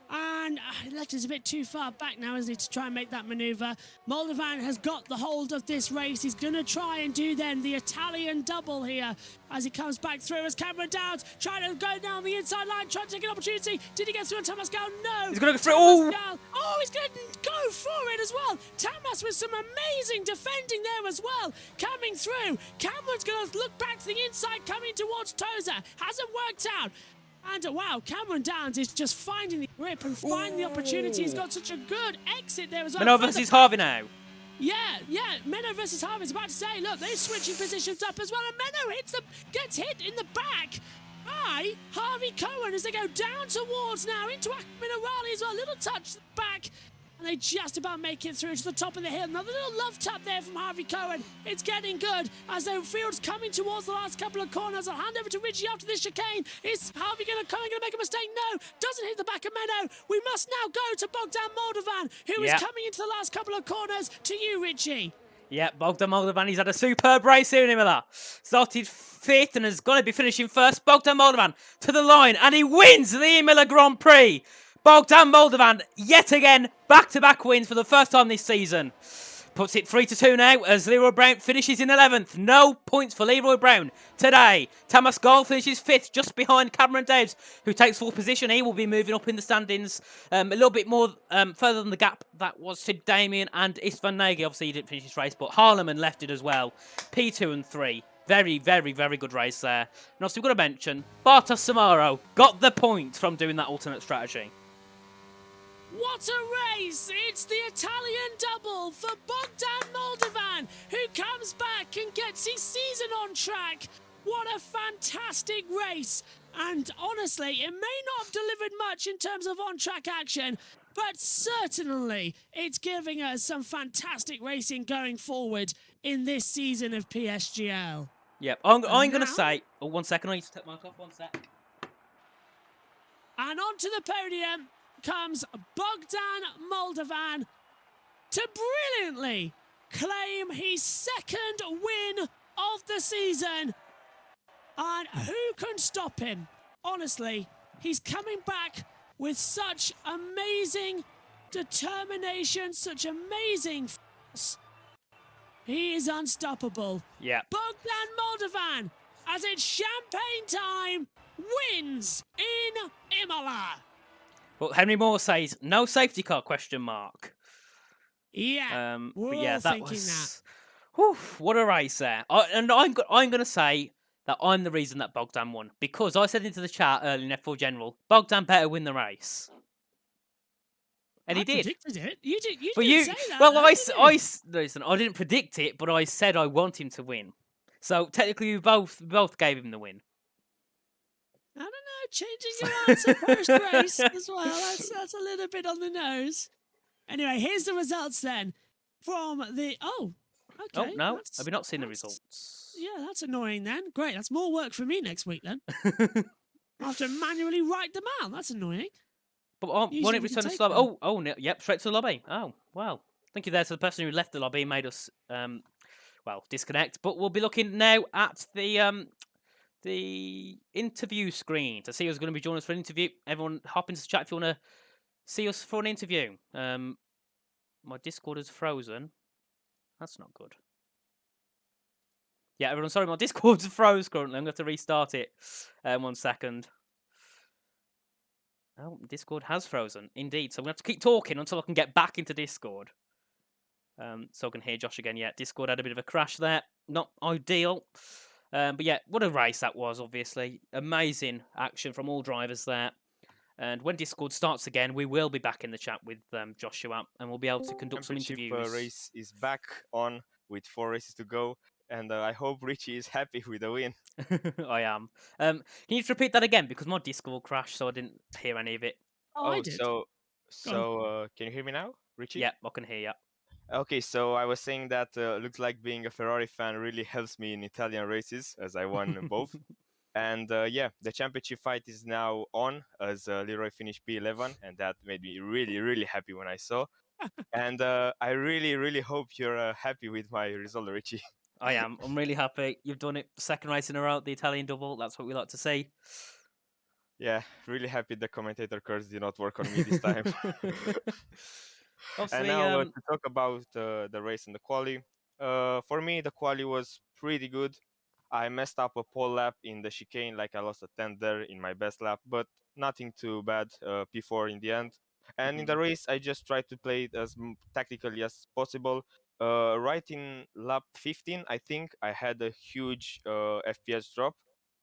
And Lefty's a bit too far back now, isn't he, to try and make that manoeuvre. Moldovan has got the hold of this race. He's going to try and do then the Italian double here as he comes back through as Cameron Downs trying to go down the inside line, trying to take an opportunity. Did he get through on Tamascal? No. He's going to go through. Oh, he's going to go for it as well. Tamas with some amazing defending there as well. Coming through. Cameron's going to look back to the inside, coming towards Tosa. Hasn't worked out. And wow, Cameron Downs is just finding the grip and finding the opportunity. He's got such a good exit there as well. Menno versus Harvey now. Yeah, Menno versus Harvey. I was about to say, look, they're switching positions up as well. And Menno gets hit in the back by Harvey Cohen as they go down towards now into Minerali as well. A little touch back. And they just about make it through to the top of the hill. Another little love tap there from Harvey Cohen. It's getting good as the field's coming towards the last couple of corners. I'll hand over to Richie after this chicane. Is Harvey going to make a mistake? No, doesn't hit the back of Menno. We must now go to Bogdan Moldovan, who is coming into the last couple of corners. To you, Richie. Yeah, Bogdan Moldovan, he's had a superb race here in Imola. Started 5th and is going to be finishing 1st. Bogdan Moldovan to the line, and he wins the Imola Grand Prix. Bogdan Moldovan, yet again, back-to-back wins for the first time this season. Puts it 3-2 now as Leroy Brown finishes in 11th. No points for Leroy Brown today. Tamas Gall finishes 5th, just behind Cameron Daves, who takes 4th position. He will be moving up in the standings a little bit more further than the gap that was to Damien and Istvan Nagy. Obviously, he didn't finish his race, but Harlem and Lefted as well. P2 and 3. Very, very, very good race there. And also, we've got to mention, Bartos Samaro got the point from doing that alternate strategy. What a race! It's the Italian double for Bogdan Moldovan, who comes back and gets his season on track. What a fantastic race! And honestly, it may not have delivered much in terms of on-track action, but certainly it's giving us some fantastic racing going forward in this season of PSGL. Yep, I'm going to now- say... Oh, 1 second, I need to take my mic off, 1 sec. And onto the podium comes Bogdan Moldovan to brilliantly claim his second win of the season. And who can stop him? Honestly, he's coming back with such amazing determination, such amazing force. He is unstoppable. Yeah. Bogdan Moldovan, as it's champagne time, wins in Imola. But Henry Moore says, no safety car, question mark. Yeah, we're but yeah, all that thinking was... Whew, what a race there. And I'm going to say that I'm the reason that Bogdan won. Because I said into the chat earlier in F4 General, Bogdan better win the race. And I he did. predicted it. You did. You But didn't you, say that. well, though, listen, I didn't predict it, but I said I want him to win. So technically, we both gave him the win. I don't know. Changing your answer post race as well. That's a little bit on the nose. Anyway, here's the results then from the. Oh, okay. Oh no, have we not seen the results? Yeah, that's annoying then. Great, that's more work for me next week then. I have to manually write them out. That's annoying. But won't Usually it we can return to take the lobby? them. Oh, no, yep, straight to the lobby. Oh, well. Thank you there to the person who left the lobby and made us, disconnect. But we'll be looking now at the interview screen to see who's going to be joining us for an interview. Everyone, hop into the chat if you want to see us for an interview. My Discord is frozen. That's not good. Yeah, everyone, sorry, my Discord's froze currently. I'm going to have to restart it. 1 second. Oh, Discord has frozen, indeed. So I'm going to have to keep talking until I can get back into Discord. So I can hear Josh again. Yeah, Discord had a bit of a crash there. Not ideal. But yeah, what a race that was, obviously. Amazing action from all drivers there. And when Discord starts again, we will be back in the chat with Joshua, and we'll be able to conduct some interviews. Race is back on with 4 races to go, and I hope Richie is happy with the win. I am. Can you just repeat that again? Because my Discord crashed, so I didn't hear any of it. Oh, I did. So can you hear me now, Richie? Yeah, I can hear you. Okay, so I was saying that looks like being a Ferrari fan really helps me in Italian races, as I won both. And yeah, the championship fight is now on, as Leroy finished P11, and that made me really, really happy when I saw. And I really, really hope you're happy with my result, Richie. I am. I'm really happy. You've done it. Second race in a row, the Italian double. That's what we like to see. Yeah, really happy the commentator curse did not work on me this time. Obviously, and now to talk about the race and the quali. For me, the quali was pretty good. I messed up a pole lap in the chicane, like I lost a tenth there in my best lap, but nothing too bad. P4 in the end. And in the race, I just tried to play it as tactically as possible. Right in lap 15, I think I had a huge FPS drop,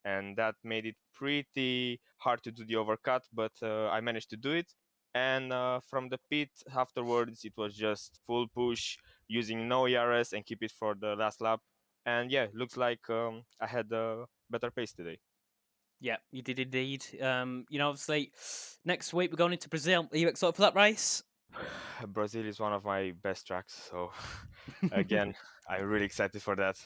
and that made it pretty hard to do the overcut, but I managed to do it. And from the pit afterwards, it was just full push using no ERS and keep it for the last lap. And yeah, looks like I had a better pace today. Yeah, you did indeed. Obviously, next week we're going into Brazil. Are you excited for that race? Brazil is one of my best tracks, so again, I'm really excited for that.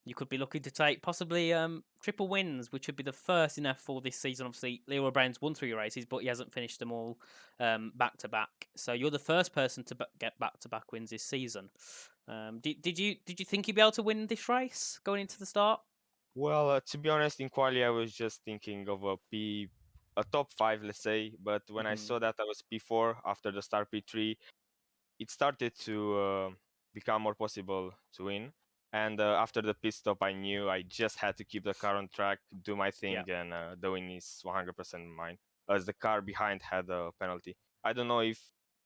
You could be looking to take possibly triple wins, which would be the first in F4 this season. Obviously, Leroy Brown's won 3 races, but he hasn't finished them all back to back. So you're the first person to get back to back wins this season. Did you think you'd be able to win this race going into the start? Well, to be honest, in quali I was just thinking of a top 5, let's say. But when I saw that I was P4 after the start P3, it started to become more possible to win. And after the pit stop, I knew I just had to keep the car on track, do my thing, and the win is 100% mine, as the car behind had a penalty. I don't know if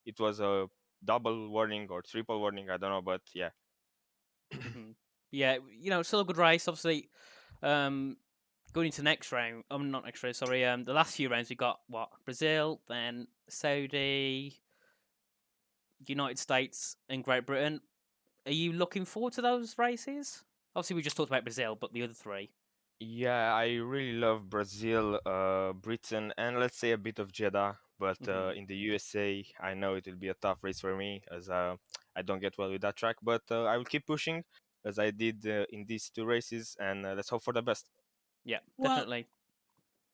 it was a double warning or triple warning, I don't know, but yeah. Yeah, still a good race. Obviously, going into next round. Not next round. Sorry. The last few rounds we got Brazil, then Saudi, United States, and Great Britain. Are you looking forward to those races? Obviously, we just talked about Brazil, but the other three. Yeah, I really love Brazil, Britain, and let's say a bit of Jeddah. But in the USA, I know it will be a tough race for me as I don't get well with that track. But I will keep pushing as I did in these two races, and let's hope for the best. Yeah, Well, definitely.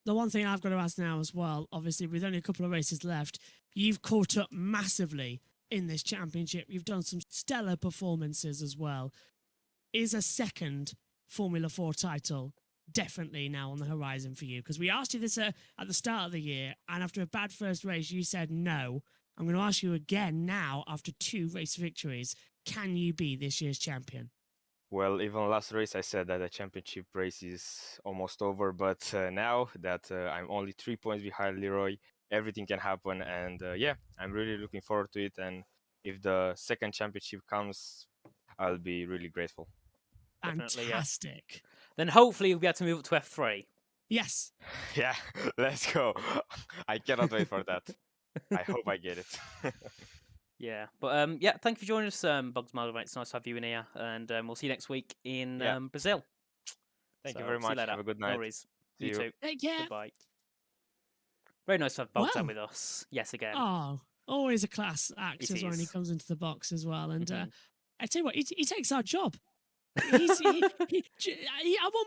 the one thing I've got to ask now as well, obviously, with only a couple of races left, you've caught up massively in this championship. You've done some stellar performances as well. Is a second Formula 4 title definitely now on the horizon for you? Because we asked you this at the start of the year, and after a bad first race, you said no. I'm going to ask you again now, after 2 race victories, can you be this year's champion? Well, even last race I said that the championship race is almost over, but now that I'm only 3 points behind Leroy, everything can happen, and yeah, I'm really looking forward to it. And if the second championship comes, I'll be really grateful. Definitely, Fantastic. Yeah. Then hopefully you'll be able to move up to F3. Yes. Yeah, let's go. I cannot wait for that. I hope I get it. Yeah, but yeah, thank you for joining us, Bugs Mother. It's nice to have you in here, and we'll see you next week in Brazil. Thank you very much. Have a good night. No worries. See you too. Take care. Goodbye. Very nice to have Bugs with us. Yes, again. Oh, always a class act as well when he comes into the box as well. And I tell you what, he takes our job. At one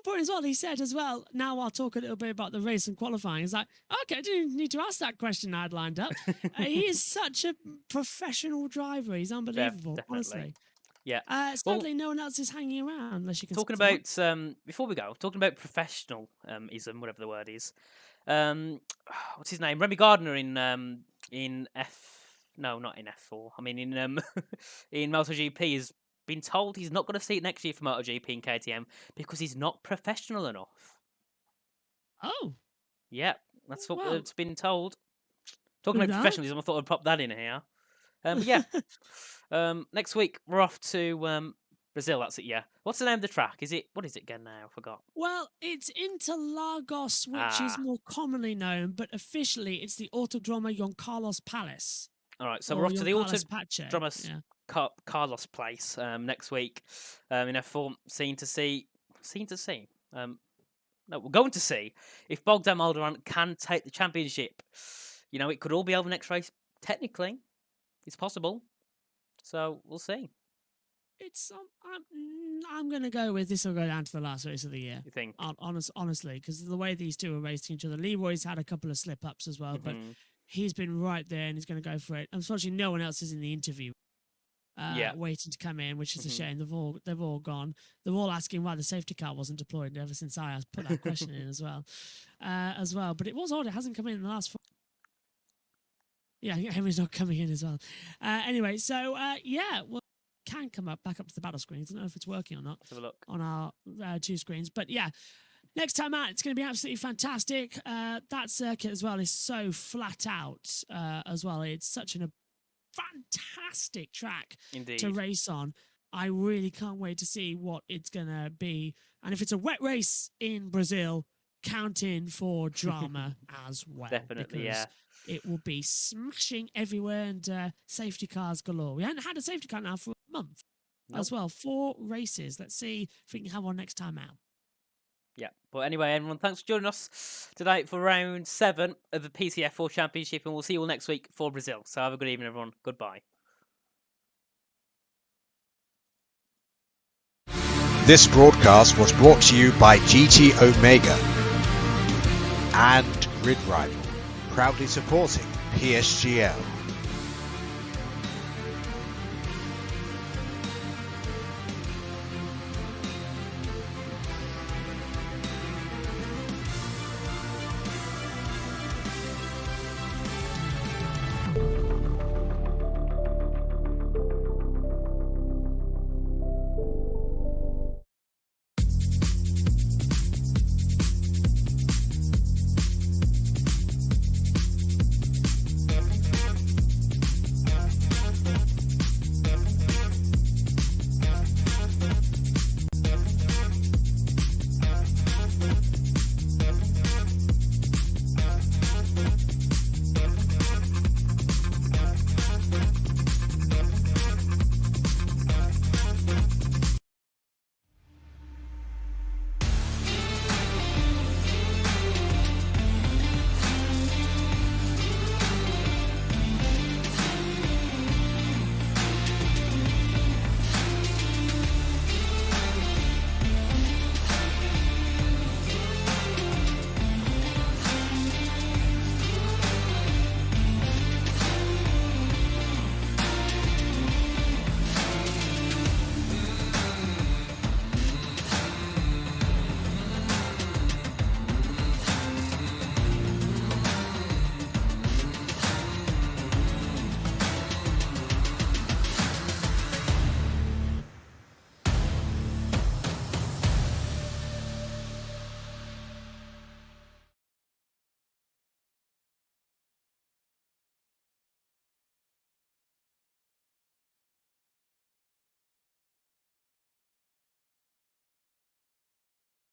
point as well, he said as well, now I'll talk a little bit about the race and qualifying. He's like, okay, I didn't need to ask that question I had lined up. He is such a professional driver. He's unbelievable, honestly. Yeah. Sadly, no one else is hanging around unless you can. Talking about, before we go, talking about professionalism, whatever the word is. What's his name? Remy Gardner in no, not in F4. I mean in MotoGP has been told he's not going to see it next year for MotoGP and KTM because he's not professional enough. Oh. Yeah, that's what it's been told. Talking about professionalism, I thought I'd pop that in here. Yeah. Next week we're off to Brazil. That's it. Yeah. What's the name of the track? What is it again now? I forgot. Well, it's Interlagos, which is more commonly known, but officially it's the Autodromo Juan Carlos Palace. All right, so we're off to the Autodromo Carlos Place next week in F4. Seen to see. No, we're going to see if Bogdan Moldovan can take the championship. It could all be over next race. Technically, it's possible. So we'll see. It's I'm going to go with this will go down to the last race of the year. You think? Honestly, because the way these two are racing each other, Leroy's had a couple of slip-ups as well, but he's been right there and he's going to go for it. Unfortunately, no one else is in the interview waiting to come in, which is a shame. They've all gone. They're all asking why the safety car wasn't deployed ever since I put that question in as well. But it was odd. It hasn't come in the last 4. Yeah, Henry's not coming in as well. Anyway, so we'll can come back up to the battle screens. I don't know if it's working or not. Let's have a look on our 2 screens. But yeah, next time out, it's going to be absolutely fantastic. That circuit as well is so flat out as well. It's such a fantastic track to race on. I really can't wait to see what it's going to be. And if it's a wet race in Brazil, count in for drama as well. Definitely, yeah. It will be smashing everywhere and safety cars galore. We haven't had a safety car now for a month as well. 4 races. Let's see if we can have one next time out. Yeah. But anyway, everyone, thanks for joining us tonight for round 7 of the PCF4 Championship, and we'll see you all next week for Brazil. So have a good evening, everyone. Goodbye. This broadcast was brought to you by GT Omega and Grid Rival, proudly supporting PSGL.